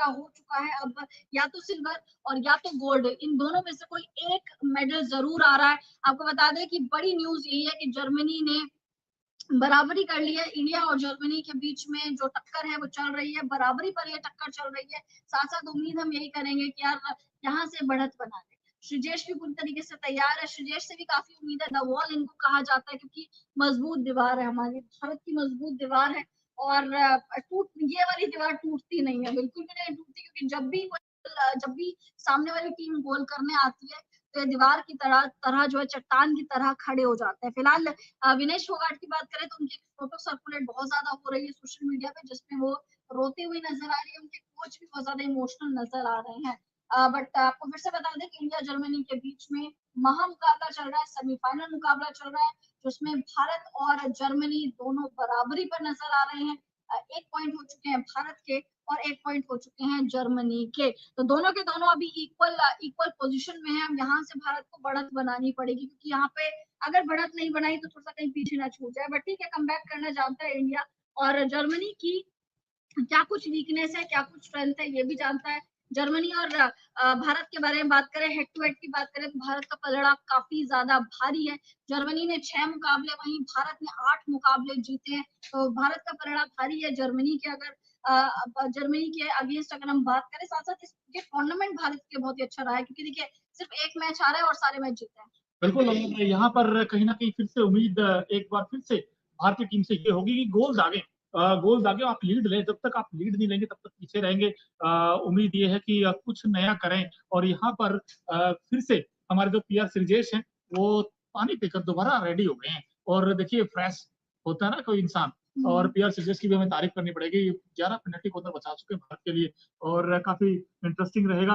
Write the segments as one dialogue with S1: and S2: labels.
S1: का हो चुका है, अब या तो सिल्वर और या तो गोल्ड, इन दोनों में से कोई एक मेडल जरूर आ रहा है। आपको बता दें कि बड़ी न्यूज यही है कि जर्मनी ने बराबरी कर ली है। इंडिया और जर्मनी के बीच में जो टक्कर है वो चल रही है, बराबरी पर ये टक्कर चल रही है। साथ साथ उम्मीद हम यही करेंगे कि यार यहाँ से बढ़त बना ले। श्रीजेश भी पूरी तरीके से तैयार है, श्रीजेश से भी काफी उम्मीद है। द वॉल इनको कहा जाता है क्योंकि मजबूत दीवार है, हमारी भारत की मजबूत दीवार है। और टूट ये वाली दीवार टूटती नहीं है, बिल्कुल भी नहीं टूटती, क्योंकि जब भी सामने वाली टीम गोल करने आती है तो ये दीवार की तरह तरह जो है चट्टान की तरह खड़े हो जाते हैं। फिलहाल विनेश फोगाट की बात करें तो उनकी फोटो सर्कुलेट बहुत ज्यादा हो रही है सोशल मीडिया पे, जिसमें वो रोती हुई नजर आ रही है। उनके कोच भी बहुत ज्यादा इमोशनल नजर आ रहे हैं। बट आपको फिर से बता दें कि इंडिया जर्मनी के बीच में महा मुकाबला चल रहा है, सेमीफाइनल मुकाबला चल रहा है, जिसमें भारत और जर्मनी दोनों बराबरी पर नजर आ रहे हैं। 1 पॉइंट हो चुके हैं भारत के और 1 पॉइंट हो चुके हैं जर्मनी के। तो दोनों के दोनों अभी इक्वल इक्वल पोजीशन में है। अब यहाँ से भारत को बढ़त बनानी पड़ेगी, क्योंकि यहाँ पे अगर बढ़त नहीं बनाई तो थोड़ा सा कहीं पीछे ना छूट जाए। बट ठीक है, कम बैक करना जानता है इंडिया, और जर्मनी की क्या कुछ वीकनेस है, क्या कुछ स्ट्रेंथ है, ये भी जानता है। जर्मनी और भारत के बारे में बात करें, हेड टू हेड की बात करें, तो भारत का पलड़ा काफी ज्यादा भारी है। जर्मनी ने 6 मुकाबले, वहीं भारत ने 8 मुकाबले जीते हैं। तो भारत का पलड़ा भारी है। जर्मनी के जर्मनी के अगेंस्ट अगर हम बात करें, साथ साथ ये टूर्नामेंट भारत के बहुत ही अच्छा रहा है, क्योंकि देखिए सिर्फ एक मैच आ रहा है और सारे मैच जीते हैं।
S2: बिल्कुल, यहाँ पर कहीं ना कहीं फिर से उम्मीद एक बार फिर से भारतीय टीम से ये होगी कि गोल दागे आप लीड लें। जब तक आप लीड नहीं लेंगे तब तक पीछे रहेंगे। उम्मीद ये है कि कुछ नया करें, और यहाँ पर फिर से हमारे जो पीआर श्रीजेश हैं वो पानी पीकर दोबारा रेडी हो गए हैं। और देखिए, फ्रेश होता है ना कोई इंसान, और पीआर श्रीजेश की भी हमें तारीफ करनी पड़ेगी। 11 पेनल्टी कॉर्नर बचा चुके हैं भारत के लिए, और काफी इंटरेस्टिंग रहेगा।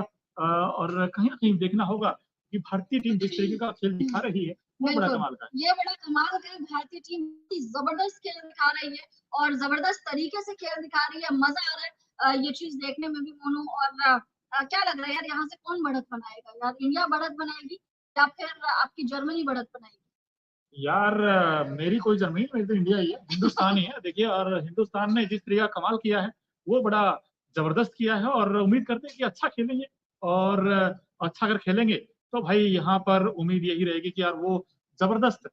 S2: और कहीं ना कहीं देखना होगा कि भारतीय टीम जिस तरीके का खेल दिखा रही है वो बड़ा कमाल का है।
S1: ये बड़ा कमाल का है। भारतीय टीम जबरदस्त खेल दिखा रही है और जबरदस्त तरीके से खेल दिखा रही है। मजा आ रहा है ये चीज देखने में भी मोनू। और क्या लग रहा है यार, यहाँ से कौन बढ़त बनाएगा? यार इंडिया बढ़त बनाएगी या फिर आपकी जर्मनी बढ़त बनाएगी?
S2: यार मेरी कोई जर्मनी, मेरी तो इंडिया ही है, हिंदुस्तान ही है। देखिए, और हिंदुस्तान ने जिस तरीके का कमाल किया है वो बड़ा जबरदस्त किया है, और उम्मीद करते हैं कि अच्छा खेलेंगे। और अच्छा अगर खेलेंगे तो भाई यहाँ पर उम्मीद यही रहेगी कि यार वो जबरदस्त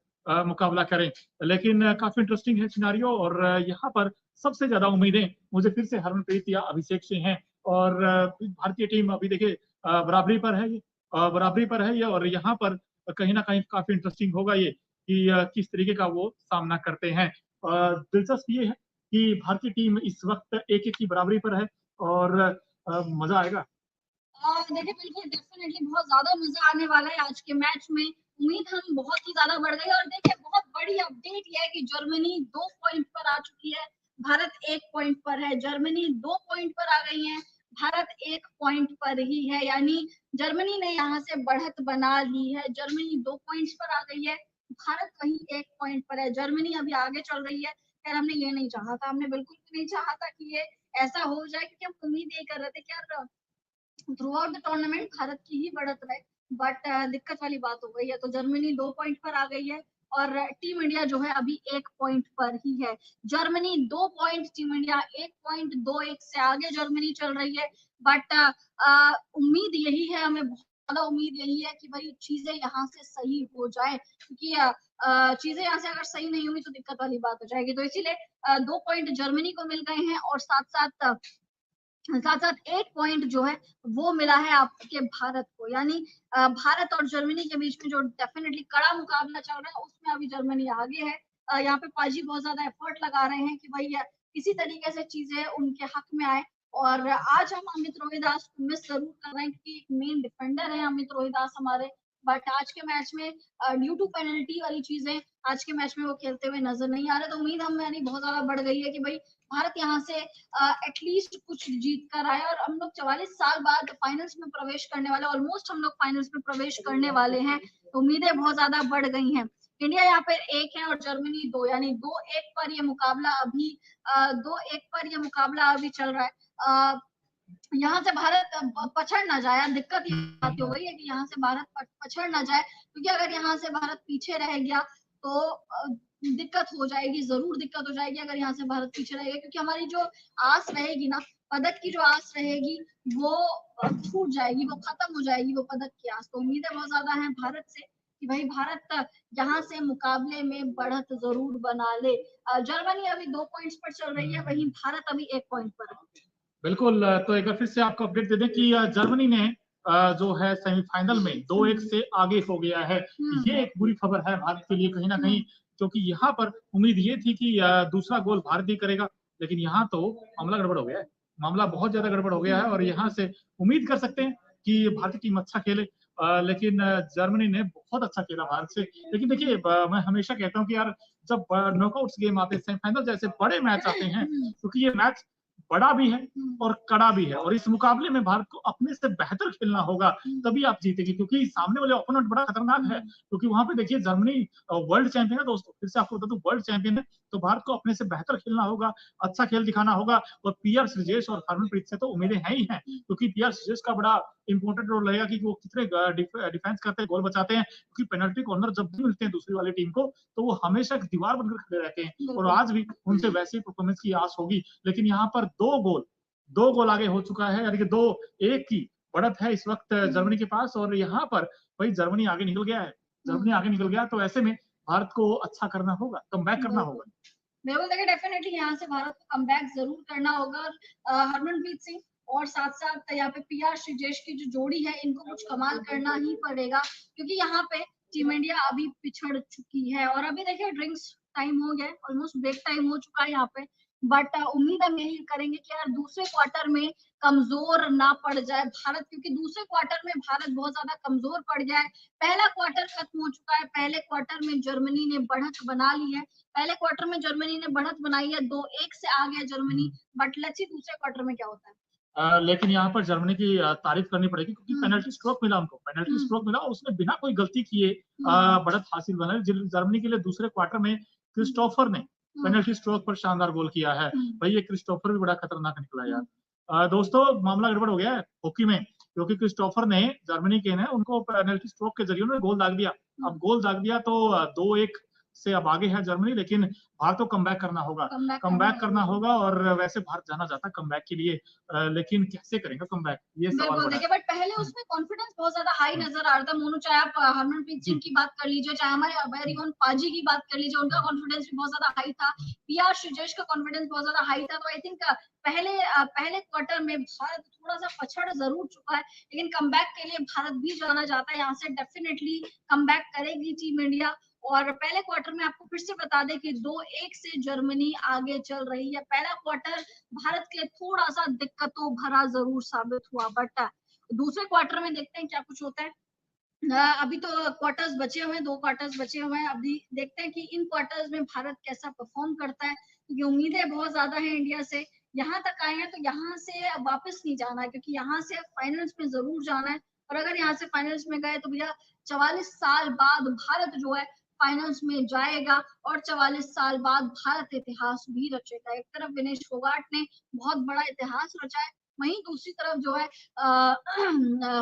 S2: मुकाबला करें। लेकिन काफी इंटरेस्टिंग है सिनारियो, और यहाँ पर सबसे ज्यादा उम्मीदें मुझे फिर से हरमनप्रीत या अभिषेक से हैं। और भारतीय टीम अभी देखिए बराबरी पर है, ये और यहाँ पर कहीं ना कहीं काफी इंटरेस्टिंग होगा ये कि किस तरीके का वो सामना करते हैं। दिलचस्प ये है कि भारतीय टीम इस वक्त 1-1 की बराबरी पर है, और मजा आएगा।
S1: देखिए बिल्कुल डेफिनेटली बहुत ज्यादा मजा आने वाला है आज के मैच में। उम्मीद हम बहुत ही ज्यादा बढ़ गई। और देखिए बहुत बड़ी अपडेट यह है कि जर्मनी 2 पॉइंट पर आ चुकी है, भारत 1 पॉइंट पर है। जर्मनी 2 पॉइंट पर आ गई है, भारत 1 पॉइंट पर ही है। यानी जर्मनी ने यहाँ से बढ़त बना ली है। जर्मनी 2 पॉइंट्स पर आ गई है, भारत वही 1 पॉइंट पर है। जर्मनी अभी आगे चल रही है। खैर हमने ये नहीं चाहा था, हमने बिल्कुल भी नहीं चाहा था कि ये ऐसा हो जाए, क्योंकि हम उम्मीद यही कर रहे थे कि यार through out the tournament Bharat की ही बढ़त रहे। बट दिक्कत वाली बात हो गई है, तो जर्मनी 2 पॉइंट पर आ गई है और टीम इंडिया जो है अभी 1 पॉइंट पर ही है। Germany 2 point, team India 1 point, 2-1 से आगे जर्मनी चल रही है। बट उम्मीद यही है, हमें बहुत ज्यादा उम्मीद यही है कि भाई चीजें यहाँ से सही हो जाए, क्योंकि चीजें यहाँ से अगर सही नहीं हुई तो दिक्कत वाली बात हो जाएगी। तो इसीलिए 2 पॉइंट जर्मनी को मिल गए हैं, और साथ साथ 1 पॉइंट जो है वो मिला है आपके भारत को। यानी भारत और जर्मनी के बीच में जो डेफिनेटली कड़ा मुकाबला चल रहा है उसमें अभी जर्मनी आगे है। यहाँ पे पाजी बहुत ज्यादा एफर्ट लगा रहे हैं कि भाई किसी तरीके से चीजें उनके हक में आए। और आज हम अमित रोहिदास को मिस जरूर कर रहे हैं, क्योंकि एक मेन डिफेंडर है अमित रोहिदास हमारे। बट आज के मैच में ड्यू टू पेनल्टी वाली चीजें आज के मैच में वो खेलते हुए नजर नहीं आ रहे। तो उम्मीद हम यानी बहुत ज्यादा बढ़ गई है कि भाई भारत यहाँ से एटलीस्ट कुछ जीत कर आए। और हम लोग 44 साल बाद फाइनल्स में प्रवेश करने वाले, ऑलमोस्ट हम लोग फाइनल्स में प्रवेश करने वाले हैं। तो उम्मीदें बहुत ज्यादा बढ़ गई हैं। इंडिया यहाँ पे 1 है और जर्मनी 2, यानी 2-1 पर ये मुकाबला अभी 2-1 पर ये मुकाबला अभी चल रहा है। यहाँ से भारत पछड़ ना जाए। दिक्कत ये बात हो गई है कि यहाँ से भारत पछड़ ना जाए, क्योंकि अगर यहाँ से भारत पीछे रह गया तो दिक्कत हो जाएगी, जरूर दिक्कत हो जाएगी अगर यहाँ से भारत पीछे रहेगा। क्योंकि हमारी जो आस रहेगी ना पदक की जो आस रहेगी वो छूट जाएगी, वो खत्म हो जाएगी, वो पदक की आस। तो उम्मीदें बहुत ज्यादा हैं भारत से कि भाई भारत यहाँ से मुकाबले में बढ़त जरूर बना ले। जर्मनी अभी 2 पॉइंट्स पर चल रही है, वहीं भारत अभी 1 पॉइंट पर है।
S2: बिल्कुल, तो एक बार फिर से आपको अपडेट दे दें कि जर्मनी ने जो है सेमीफाइनल में 2-1 से आगे हो गया है। ये एक बुरी खबर है भारत के लिए कहीं ना कहीं, क्योंकि यहाँ पर उम्मीद ये थी कि दूसरा गोल भारत ही करेगा, लेकिन यहाँ तो मामला गड़बड़ हो गया है। मामला बहुत ज्यादा गड़बड़ हो गया है और यहाँ से उम्मीद कर सकते हैं कि भारतीय टीम अच्छा खेले, लेकिन जर्मनी ने बहुत अच्छा खेला भारत से। लेकिन देखिए, मैं हमेशा कहता हूँ कि यार जब नॉकआउट्स गेम आते हैं, सेमीफाइनल जैसे बड़े मैच आते हैं, क्योंकि ये मैच बड़ा भी है और कड़ा भी है, और इस मुकाबले में भारत को अपने से बेहतर खेलना होगा, तभी आप जीतेंगे, क्योंकि सामने वाले ओपोनेंट बड़ा खतरनाक है। क्योंकि वहां पे देखिए, जर्मनी वर्ल्ड चैंपियन है दोस्तों, फिर से आपको बता दूं, वर्ल्ड चैंपियन है। तो भारत को अपने से बेहतर खेलना होगा, अच्छा खेल दिखाना होगा, और पीआर श्रीजेश और हरमनप्रीत से तो उम्मीदें हैं ही हैं, क्योंकि पीआर श्रीजेश का बड़ा इंपॉर्टेंट रोल रहेगा कि वो कितने डिफेंस करते हैं, गोल बचाते हैं, क्योंकि पेनल्टी कॉर्नर जब भी मिलते हैं दूसरी वाली टीम को, तो वो हमेशा एक दीवार बनकर खड़े रहते हैं, और आज भी उनसे वैसी परफॉर्मेंस की आस होगी। लेकिन यहाँ पर दो गोल आगे हो चुका है, यानी कि 2-1 की बढ़त है इस वक्त जर्मनी के पास, और यहाँ पर भाई जर्मनी आगे निकल गया है। जर्मनी आगे निकल गया, तो ऐसे में भारत को अच्छा करना होगा, कमबैक करना होगा।
S1: बिल्कुल, देखिए डेफिनेटली यहाँ से भारत को कमबैक जरूर करना होगा। हरमनप्रीत सिंह और साथ साथ यहाँ पे पीआर श्रीजेश की जो जोड़ी है, इनको कुछ कमाल करना ही पड़ेगा, क्योंकि यहाँ पे टीम इंडिया अभी पिछड़ चुकी है। और अभी देखिए ड्रिंक्स टाइम हो गया है, ऑलमोस्ट ब्रेक टाइम हो चुका है यहाँ पे, बट उम्मीद हम यही करेंगे कि यार दूसरे क्वार्टर में कमजोर ना पड़ जाए भारत, क्योंकि दूसरे क्वार्टर में भारत बहुत ज्यादा कमजोर पड़ गया है। पहला क्वार्टर खत्म हो चुका है, पहले क्वार्टर में जर्मनी ने बढ़त बना ली है, पहले क्वार्टर में जर्मनी ने बढ़त बनाई है, 2-1 से आ गया जर्मनी, बट लेट्स सी दूसरे क्वार्टर में क्या होता है।
S2: लेकिन यहाँ पर जर्मनी की तारीफ करनी पड़ेगी, क्योंकि पेनल्टी स्ट्रोक मिला उनको, पेनल्टी स्ट्रोक मिला, और उसने बिना कोई गलती किए बढ़त हासिल बना जर्मनी के लिए। दूसरे क्वार्टर में क्रिस्टोफर ने पेनल्टी स्ट्रोक पर शानदार गोल किया है। भाई ये क्रिस्टोफर भी बड़ा खतरनाक निकला यार। दोस्तों, मामला गड़बड़ हो गया है हॉकी में, क्योंकि क्रिस्टोफर ने, जर्मनी के ने उनको पेनल्टी स्ट्रोक के जरिए उन्होंने गोल दाग दिया। अब गोल दाग दिया तो 2-1 से अब आगे है जर्मनी, लेकिन भारत को कमबैक करना होगा, कमबैक करना होगा। और वैसे भारत जाना जाता है कमबैक के लिए, लेकिन कैसे करेंगे कमबैक, ये सवाल बड़ा है।
S1: बट पहले उसमें कॉन्फिडेंस बहुत ज्यादा हाई नजर आ रहा था मोनू, चाहे आप हरमनप्रीत सिंह की बात कर लीजिए, चाहे हमारे वेरी ओन पाजी की बात कर लीजिए, उनका कॉन्फिडेंस भी बहुत ज्यादा हाई था, पीआर श्रीजेश का कॉन्फिडेंस बहुत ज्यादा हाई था। तो आई थिंक पहले क्वार्टर में भारत थोड़ा सा पछड़ जरूर चुका है, लेकिन कमबैक के लिए भारत भी जाना चाहता है, यहाँ से डेफिनेटली कमबैक करेगी टीम इंडिया। और पहले क्वार्टर में आपको फिर से बता दें कि 2-1 से जर्मनी आगे चल रही है। पहला क्वार्टर भारत के लिए थोड़ा सा दिक्कतों भरा जरूर साबित हुआ, बट दूसरे क्वार्टर में देखते हैं क्या कुछ होता है। अभी तो क्वार्टर्स बचे हुए हैं, 2 क्वार्टर्स बचे हुए हैं, अभी देखते हैं कि इन क्वार्टर्स में भारत कैसा परफॉर्म करता है, क्योंकि उम्मीदें बहुत ज्यादा है इंडिया से। यहाँ तक आए हैं तो यहाँ से वापस नहीं जाना है, क्योंकि यहाँ से फाइनल्स में जरूर जाना है, और अगर यहाँ से फाइनल्स में गए तो भैया 44 साल बाद भारत जो है फाइनल्स में जाएगा, और 44 साल बाद भारत इतिहास भी रचेगा। एक तरफ विनेश फोगाट ने बहुत बड़ा इतिहास रचा है, वहीं दूसरी तरफ जो है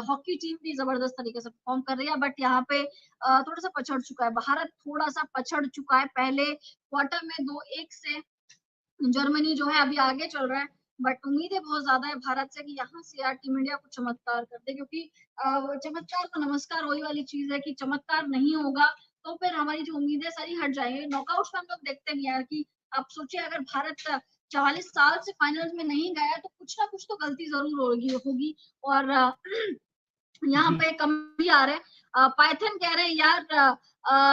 S1: हॉकी टीम भी जबरदस्त तरीके से परफॉर्म कर रही है, बट यहाँ पे थोड़ा सा पछड़ चुका है भारत, थोड़ा सा पछड़ चुका है। पहले क्वार्टर में 2-1 से जर्मनी जो है अभी आगे चल रहा है, बट उम्मीदें बहुत ज्यादा है भारत से कि यहाँ से यार टीम इंडिया कुछ चमत्कार कर दे, क्योंकि चमत्कार तो नमस्कार वही वाली चीज है कि चमत्कार नहीं होगा तो फिर हमारी जो उम्मीदें सारी हट जाएंगे। नॉकआउट में हम लोग देखते हैं यार कि आप सोचिए, अगर भारत 44 साल से फाइनल्स में नहीं गया तो कुछ ना कुछ तो गलती जरूर होगी। और यहाँ पे कमी आ रहे हैं, पाइथन कह रहे हैं यार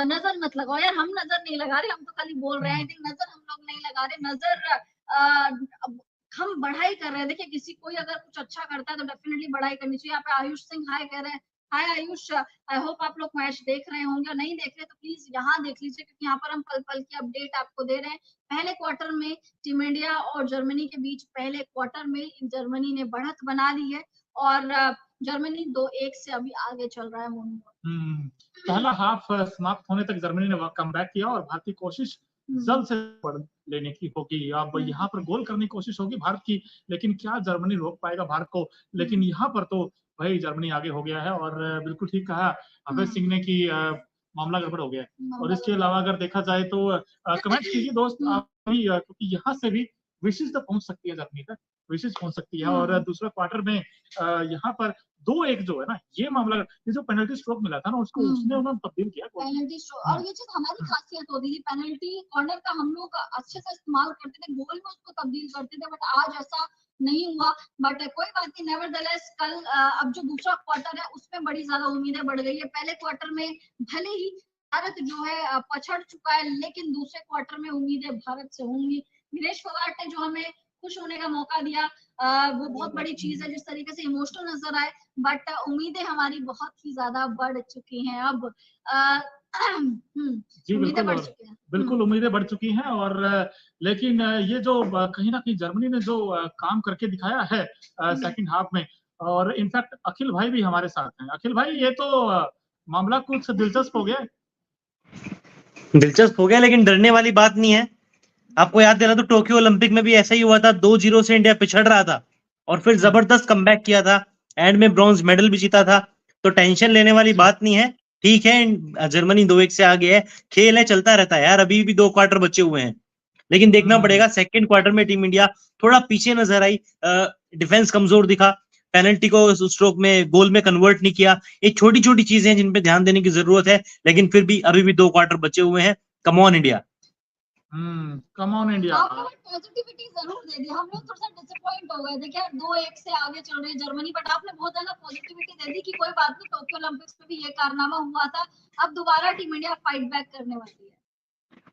S1: नजर मत लगाओ। यार हम नजर नहीं लगा रहे, हम तो खाली बोल रहे हैं, नजर हम लोग नहीं लगा रहे, नजर हम बढ़ाई कर रहे हैं। देखिए किसी कोई अगर कुछ अच्छा करता है तो डेफिनेटली बढ़ाई करनी चाहिए। यहाँ पे आयुष सिंह हाय कह रहे हैं, हाय आयुष, आई होप आप लोग मैच देख रहे होंगे, नहीं देख रहे तो प्लीज यहाँ देख लीजिए, क्योंकि यहाँ पर हम पल पल की अपडेट आपको दे रहे हैं। पहले क्वार्टर में टीम इंडिया और जर्मनी के बीच पहले क्वार्टर में जर्मनी ने बढ़त बना ली है, और जर्मनी 2-1 से अभी आगे चल रहा है मोनू।
S2: पहला हाफ समाप्त होने तक जर्मनी ने कमबैक किया, और भारत की कोशिश जल्द से जल्द लेने की होगी। अब यहाँ पर गोल करने की कोशिश होगी भारत की, लेकिन क्या जर्मनी रोक पाएगा भारत को? लेकिन यहाँ पर तो भाई जर्मनी आगे हो गया है, और बिल्कुल ठीक कहा अभय सिंह ने कि मामला गड़बड़ हो गया है। और इसके अलावा अगर देखा जाए तो कमेंट कीजिए दोस्त आप भी, क्योंकि यहाँ से भी विशेष तक पहुंच सकती है जर्मनी तक। विशेष पहुंच सकती है। और दूसरा क्वार्टर में यहाँ पर 2-1 जो है ना, ये मामला, ये जो पेनल्टी स्ट्रोक मिला था ना उसको उसने उन्होंने तब्दील किया
S1: पेनल्टी स्ट्रोक। और ये चीज हमारी खासियत होती थी, पेनल्टी कॉर्नर का हम लोग अच्छे से इस्तेमाल करते थे, गोल में उसको तब्दील करते थे, बट आज ऐसा नहीं हुआ। बट कोई बात नहीं, नेवरदलेस कल अब जो दूसरा क्वार्टर है उसमें बड़ी ज्यादा उम्मीदें बढ़ गई है। पहले क्वार्टर में भले ही भारत जो है पछड़ चुका है, लेकिन दूसरे क्वार्टर में उम्मीदें भारत से होंगी। विनेश फोगाट ने जो हमें खुश होने का मौका दिया, वो बहुत बड़ी चीज है। जिस तरीके से इमोशनल नजर आए, बट उम्मीदें हमारी बहुत ही ज्यादा बढ़ चुकी हैं अब।
S2: जी
S1: उम्मीदें
S2: बिल्कुल,
S1: बढ़ चुकी हैं।
S2: बिल्कुल उम्मीदें बढ़ चुकी हैं। और लेकिन ये जो कहीं ना कहीं जर्मनी ने जो काम करके दिखाया है सेकंड हाफ में, और इनफैक्ट अखिल भाई भी हमारे साथ हैं। अखिल भाई, ये तो मामला कुछ दिलचस्प हो गया।
S3: दिलचस्प हो गया, लेकिन डरने वाली बात नहीं है। आपको याद दिला तो टोक्यो ओलंपिक में भी ऐसा ही हुआ था, 2-0 से इंडिया पिछड़ रहा था और फिर जबरदस्त कमबैक किया था, एंड में ब्रॉन्ज मेडल भी जीता था। तो टेंशन लेने वाली बात नहीं है। ठीक है, जर्मनी 2-1 से आगे है, खेल है, चलता रहता है यार। अभी भी 2 क्वार्टर बचे हुए हैं, लेकिन देखना पड़ेगा। सेकंड क्वार्टर में टीम इंडिया थोड़ा पीछे नजर आई, डिफेंस कमजोर दिखा, पेनल्टी को स्ट्रोक में गोल में कन्वर्ट नहीं किया। ये छोटी छोटी चीजें हैं जिन पे ध्यान देने की जरूरत है, लेकिन फिर भी अभी भी 2 क्वार्टर बचे हुए हैं। Come on India,
S2: come on India.
S1: आपने पॉजिटिविटी जरूर दे दी। हम लोग थोड़ा सा डिसअपॉइंट हो गए थे कि 2-1 से आगे चल रही है जर्मनी, बट आपने बहुत ज्यादा पॉजिटिविटी दे दी कि कोई बात नहीं, टोक्यो ओलंपिक्स में भी ये कारनामा हुआ था, अब दोबारा टीम इंडिया फाइट बैक करने वाली है।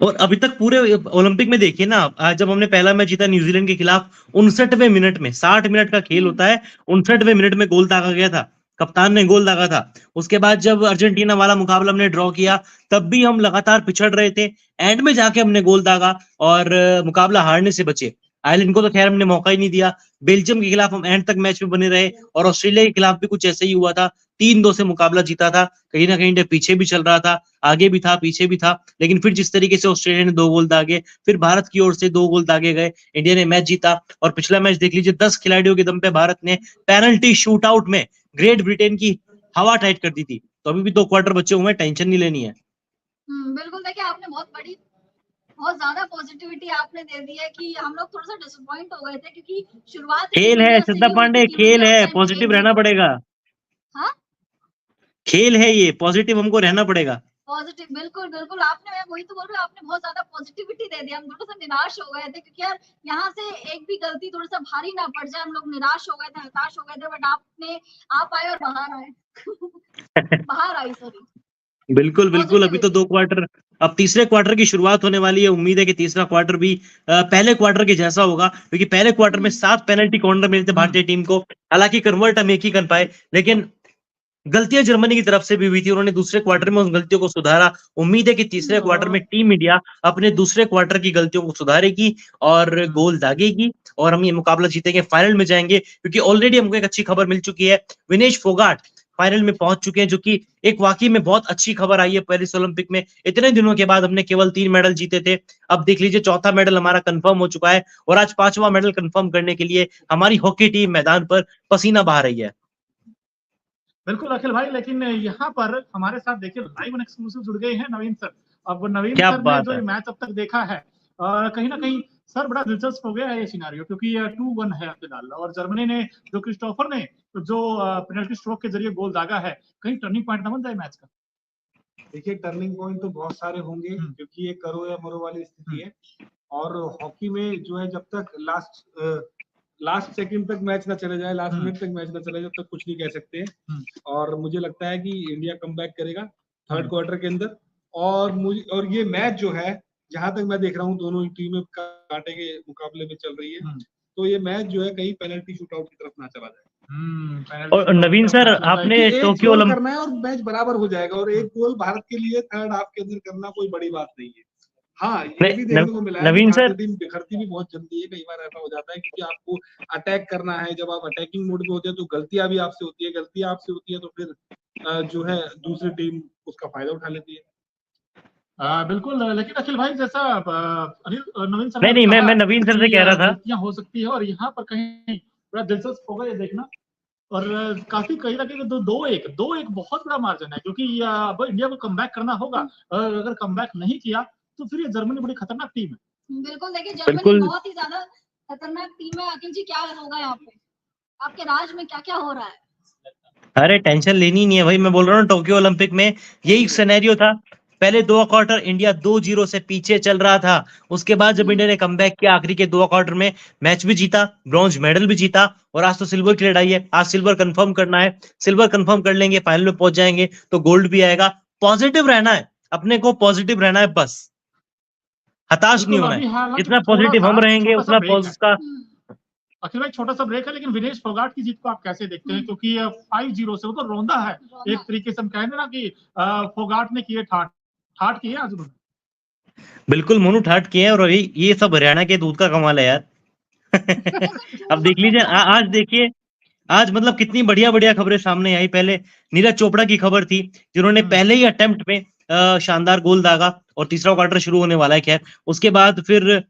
S3: और अभी तक पूरे ओलंपिक में देखिए ना, आज जब हमने पहला मैच जीता न्यूजीलैंड के खिलाफ, 59वें मिनट में, 60 मिनट का खेल होता है, 59वें मिनट में गोल दागा गया था, कप्तान ने गोल दागा था। उसके बाद जब अर्जेंटीना वाला मुकाबला हमने ड्रॉ किया, तब भी हम लगातार पिछड़ रहे थे, एंड में जाके हमने गोल दागा और मुकाबला हारने से बचे। आयरलैंड को तो खैर हमने मौका ही नहीं दिया। बेल्जियम के खिलाफ हम एंड तक मैच में बने रहे, और ऑस्ट्रेलिया के खिलाफ भी कुछ ऐसे ही हुआ था, 3-2 से मुकाबला जीता था। कहीं ना कहीं इंडिया पीछे भी चल रहा था, आगे भी था, पीछे भी था, लेकिन फिर जिस तरीके से ऑस्ट्रेलिया ने 2 गोल दागे, फिर भारत की ओर से 2 गोल दागे गए, इंडिया ने मैच जीता। और पिछला मैच देख लीजिए, 10 खिलाड़ियों के दम पे भारत ने पेनल्टी शूटआउट में ग्रेट ब्रिटेन की हवा टाइट कर दी थी। तो अभी भी 2 क्वार्टर बचे हुए हैं, टेंशन नहीं लेनी है।
S1: बिल्कुल, देखिए आपने बहुत ज्यादा पॉजिटिविटी आपने दे दी है कि हम लोग थोड़ा सा डिसअपॉइंट हो गए थे, क्योंकि शुरुआत
S3: खेल है श्रद्धा पांडे, खेल है, पॉजिटिव रहना पड़ेगा।
S1: हाँ,
S3: खेल है, ये पॉजिटिव हमको रहना पड़ेगा।
S1: पॉजिटिव, बिल्कुल बिल्कुल। मैं वही तो बोल रही हूँ, आपने बहुत ज्यादा पॉजिटिविटी दे दी। हम थोड़ा सा निराश हो गए थे, क्योंकि यार यहाँ से एक भी गलती थोड़ा सा भारी ना पड़ जाए, हम लोग निराश हो गए थे, हताश हो गए थे, बट आप आए और बाहर आए। बाहर आई, सॉरी।
S3: बिल्कुल बिल्कुल, अभी तो 2 क्वार्टर, अब तीसरे क्वार्टर की शुरुआत होने वाली है। उम्मीद है कि तीसरा क्वार्टर भी पहले क्वार्टर के जैसा होगा, क्योंकि पहले क्वार्टर में 7 पेनल्टी कॉर्नर मिले थे भारतीय टीम को। हालांकि कन्वर्ट हम एक ही कर पाए, लेकिन गलतियां जर्मनी की तरफ से भी हुई थी, उन्होंने दूसरे क्वार्टर में उन गलतियों को सुधारा। उम्मीद है कि तीसरे क्वार्टर में टीम इंडिया अपने दूसरे क्वार्टर की गलतियों को सुधारेगी और गोल दागेगी, और हम ये मुकाबला जीतेंगे, फाइनल में जाएंगे। क्योंकि ऑलरेडी हमको एक अच्छी खबर मिल चुकी है, विनेश फोगाट फाइनल में पहुंच चुके हैं, जो कि एक वाकई में बहुत अच्छी खबर आई है। पेरिस ओलंपिक में इतने दिनों के बाद हमने केवल 3 मेडल जीते थे, अब देख लीजिए 4था मेडल हमारा कंफर्म हो चुका है, और आज 5वां मेडल कंफर्म करने के लिए हमारी हॉकी टीम मैदान पर पसीना बहा रही है।
S2: बिल्कुल अखिल भाई, लेकिन यहाँ पर हमारे साथ देखिए लाइव और एक्सक्लूसिव जुड़ गए हैं नवीन सर। अब नवीन सर ने जो मैच अब तक देखा है, कहीं ना कहीं सर बड़ा दिलचस्प हो गया है ये सिनारियो, क्योंकि 2-1 है फिलहाल, और जर्मनी ने जो क्रिस्टोफर ने जो पेनल्टी स्ट्रोक के जरिए गोल दागा है, कहीं टर्निंग पॉइंट ना बन जाए मैच का।
S4: देखिए, टर्निंग पॉइंट तो बहुत सारे होंगे, क्योंकि ये करो या मरो वाली स्थिति है, और हॉकी में जो है जब तक लास्ट सेकंड तक मैच ना चले जाए, लास्ट मिनट तक मैच ना चले जाए, तब कुछ नहीं कह सकते हैं। और मुझे लगता है कि इंडिया कमबैक करेगा थर्ड क्वार्टर के अंदर, और ये मैच जो है, जहां तक मैं देख रहा हूँ, दोनों टीमें कांटे के मुकाबले में चल रही है, तो ये मैच जो है कहीं पेनल्टी शूटआउट की तरफ ना चला जाए।
S3: और नवीन सर, आपने टोक्यो ओलंपिक
S4: करना है और मैच बराबर हो जाएगा, और एक गोल भारत के लिए थर्ड हाफ के अंदर करना कोई बड़ी बात नहीं है। हाँ, ये भी देखने को मिला है,
S3: नवीन सर,
S4: टीम बिखरती भी बहुत जल्दी है। कई बार ऐसा हो जाता है, क्योंकि आपको अटैक करना है, जब आप अटैकिंग मोड में होते हैं तो गलतियां भी आपसे होती है, तो फिर जो है दूसरी टीम उसका फायदा उठा लेती है।
S2: बिल्कुल, लेकिन अखिल भाई, जैसा नवीन सर
S3: नहीं, मैं नवीन सर से कह रहा था,
S2: गलतियां हो सकती है, और यहाँ पर कहीं बड़ा दिलचस्प होगा ये देखना। और काफी कहीं ना कहीं 2-1 बहुत बड़ा मार्जिन है, क्योंकि अब इंडिया को कमबैक करना होगा। अगर कमबैक नहीं किया तो फिर ये जर्मनी बड़ी खतरनाक टीम है।
S1: बिल्कुल, देखिए जर्मनी बहुत ही ज्यादा खतरनाक टीम है। अखिल जी, क्या होगा यहाँ पे? आपके राज में क्या क्या हो रहा है?
S3: अरे टेंशन लेनी नहीं है भाई, मैं बोल रहा हूँ टोक्यो ओलंपिक में यही सिनेरियो था। पहले 2 क्वार्टर इंडिया 2-0 से पीछे चल रहा था। उसके बाद जब इंडिया ने कमबैक किया आखिरी के 2 क्वार्टर में, मैच भी जीता, ब्रॉन्ज मेडल भी जीता, और आज तो सिल्वर की लड़ाई है। आज सिल्वर कंफर्म करना है, सिल्वर कंफर्म कर लेंगे, फाइनल में पहुंच जाएंगे तो गोल्ड भी आएगा। पॉजिटिव रहना है, अपने को पॉजिटिव रहना है, बस हताश नहीं
S2: बिल्कुल।
S3: होना है।
S2: अभी हालांकि
S3: जितना
S2: थोड़ा
S3: पॉजिटिव
S2: सा
S3: हम रहेंगे
S2: छोटा सा
S3: उतना
S2: ब्रेक है।
S3: उसका।
S2: अखिल भाई, छोटा सा ब्रेक है, लेकिन विनेश फोगाट की जीत को आप कैसे देखते हैं? क्योंकि 5-0 से वो तो रौंदा है एक तरीके से। हम कहेंगे ना कि फोगाट ने किए ठाठ ठाठ किए आज उन्होंने।
S3: बिल्कुल मोनू ठाट किए हैं, और ये सब हरियाणा के दूध का कमाल है यार। अब देख लीजिए, आज देखिए, आज मतलब कितनी बढ़िया बढ़िया खबरें सामने आई। पहले नीरज चोपड़ा की खबर थी, जिन्होंने पहले ही अटेम्प्ट में शानदार गोल दागा, और तीसरा क्वार्टर शुरू होने वाला है। खैर, उसके बाद फिर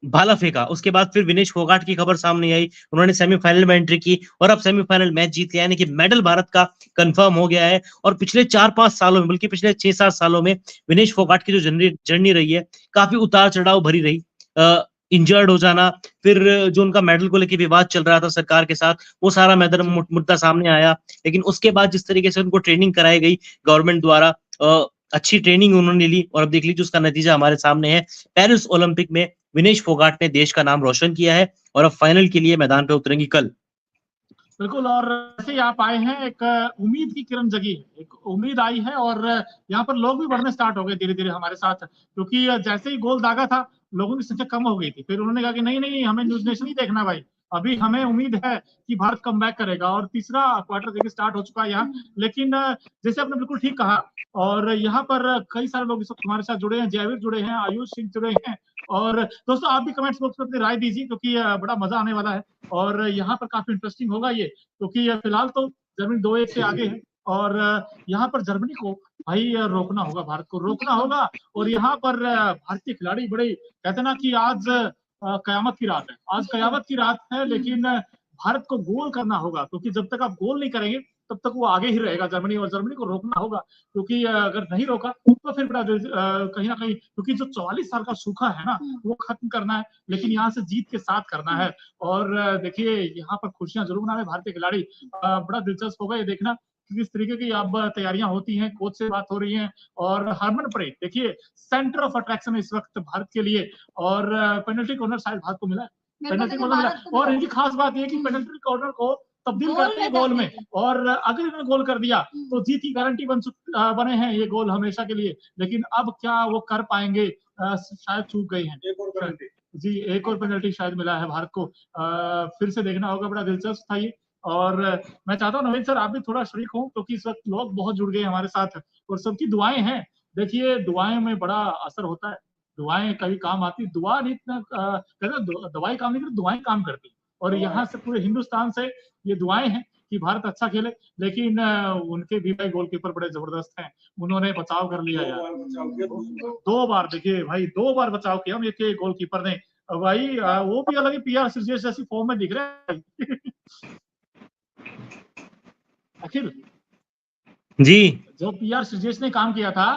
S3: भाला फेंका। उसके बाद फिर विनेश फोगाट की खबर सामने आई, उन्होंने सेमीफाइनल में एंट्री की और अब सेमीफाइनल मैच जीत लिया, यानी कि मेडल भारत का कंफर्म हो गया है। और पिछले 4-5 सालों में, बल्कि पिछले 6-7 सालों में विनेश फोगाट की जो जर्नी रही है, काफी उतार चढ़ाव भरी रही। इंजर्ड हो जाना, फिर जो उनका मेडल को लेकर विवाद चल रहा था सरकार के साथ, वो सारा मुद्दा सामने आया। लेकिन उसके बाद जिस तरीके से उनको ट्रेनिंग कराई गई गवर्नमेंट द्वारा, अच्छी ट्रेनिंग उन्होंने ली, और अब देख लीजिए उसका नतीजा हमारे सामने है। पेरिस ओलंपिक में विनेश फोगाट ने देश का नाम रोशन किया है, और अब फाइनल के लिए मैदान पे उतरेंगी कल।
S2: बिल्कुल। और जैसे ही आप आए हैं, एक उम्मीद की किरण जगी है, एक उम्मीद आई है, और यहाँ पर लोग भी बढ़ने स्टार्ट हो गए धीरे धीरे हमारे साथ। क्योंकि जैसे ही गोल दागा था, लोगों की संख्या कम हो गई थी। फिर उन्होंने कहा कि नहीं नहीं, हमें न्यूज नेशन ही देखना भाई, अभी हमें उम्मीद है कि भारत कमबैक करेगा। और तीसरा क्वार्टर देखिए स्टार्ट हो चुका है यहाँ। लेकिन जैसे आपने बिल्कुल ठीक कहा, और यहाँ पर कई सारे लोग इस वक्त हमारे साथ जुड़े हैं। जयवीर जुड़े हैं, आयुष सिंह जुड़े हैं। और दोस्तों, आप भी कमेंट्स बॉक्स में अपनी राय दीजिए, क्योंकि बड़ा मजा आने वाला है और यहाँ पर काफी इंटरेस्टिंग होगा ये। क्योंकि फिलहाल तो जर्मनी 2-1 से आगे है, और यहाँ पर जर्मनी को भाई रोकना होगा, भारत को रोकना होगा। और यहाँ पर भारतीय खिलाड़ी बड़े कहते हैं ना कि आज कयामत की रात है, आज कयामत की रात है। लेकिन भारत को गोल करना होगा, क्योंकि जब तक आप गोल नहीं करेंगे तब तक वो आगे ही रहेगा जर्मनी, और जर्मनी को रोकना होगा। क्योंकि अगर नहीं रोका तो फिर बड़ा कहीं ना कहीं, क्योंकि जो 44 साल का सूखा है ना, वो खत्म करना है, लेकिन यहाँ से जीत के साथ करना है। और देखिए, यहाँ पर खुशियां जरूर मना रहे भारतीय खिलाड़ी। बड़ा दिलचस्प होगा ये देखना किस तरीके की अब तैयारियां होती हैं, कोच से बात हो रही है। और हरमनप्रीत देखिए सेंटर ऑफ अट्रैक्शन इस वक्त भारत के लिए। और पेनल्टी कॉर्नर शायद भारत को मिला है, पेनल्टी कॉर्नर मिला। और इनकी खास बात यह कि पेनल्टी कॉर्नर को तब्दील करते हैं गोल में, और अगर इन्होंने गोल कर दिया तो जीत की गारंटी बने हैं ये गोल हमेशा के लिए। लेकिन अब क्या वो कर पाएंगे? शायद चूक गए हैं।
S4: एक और पेनल्टी
S2: जी, एक और पेनल्टी शायद मिला है भारत को। फिर से देखना होगा, बड़ा दिलचस्प था ये। और मैं चाहता हूँ नवीन सर आप भी थोड़ा शरीक हो, क्योंकि इस वक्त लोग बहुत जुड़ गए हमारे साथ, और सबकी दुआएं हैं। देखिए, दुआएं में बड़ा असर होता है, दुआएं कभी काम आती। दुआ नहीं इतना कहते हैं, दवाई काम नहीं करती, दुआएं काम करती। और यहाँ से पूरे हिंदुस्तान से ये दुआएं हैं कि भारत अच्छा खेले। लेकिन उनके भी भाई गोलकीपर बड़े जबरदस्त हैं, उन्होंने बचाव कर लिया यार। 2 बार देखिए भाई, 2 बार बचाव किया उनके गोलकीपर ने भाई। वो भी अलग ही पीआर सिरजेश जैसी फॉर्म में दिख रहे हैं। अखिल
S3: जी,
S2: जो पीआर सिरजेश ने काम किया था,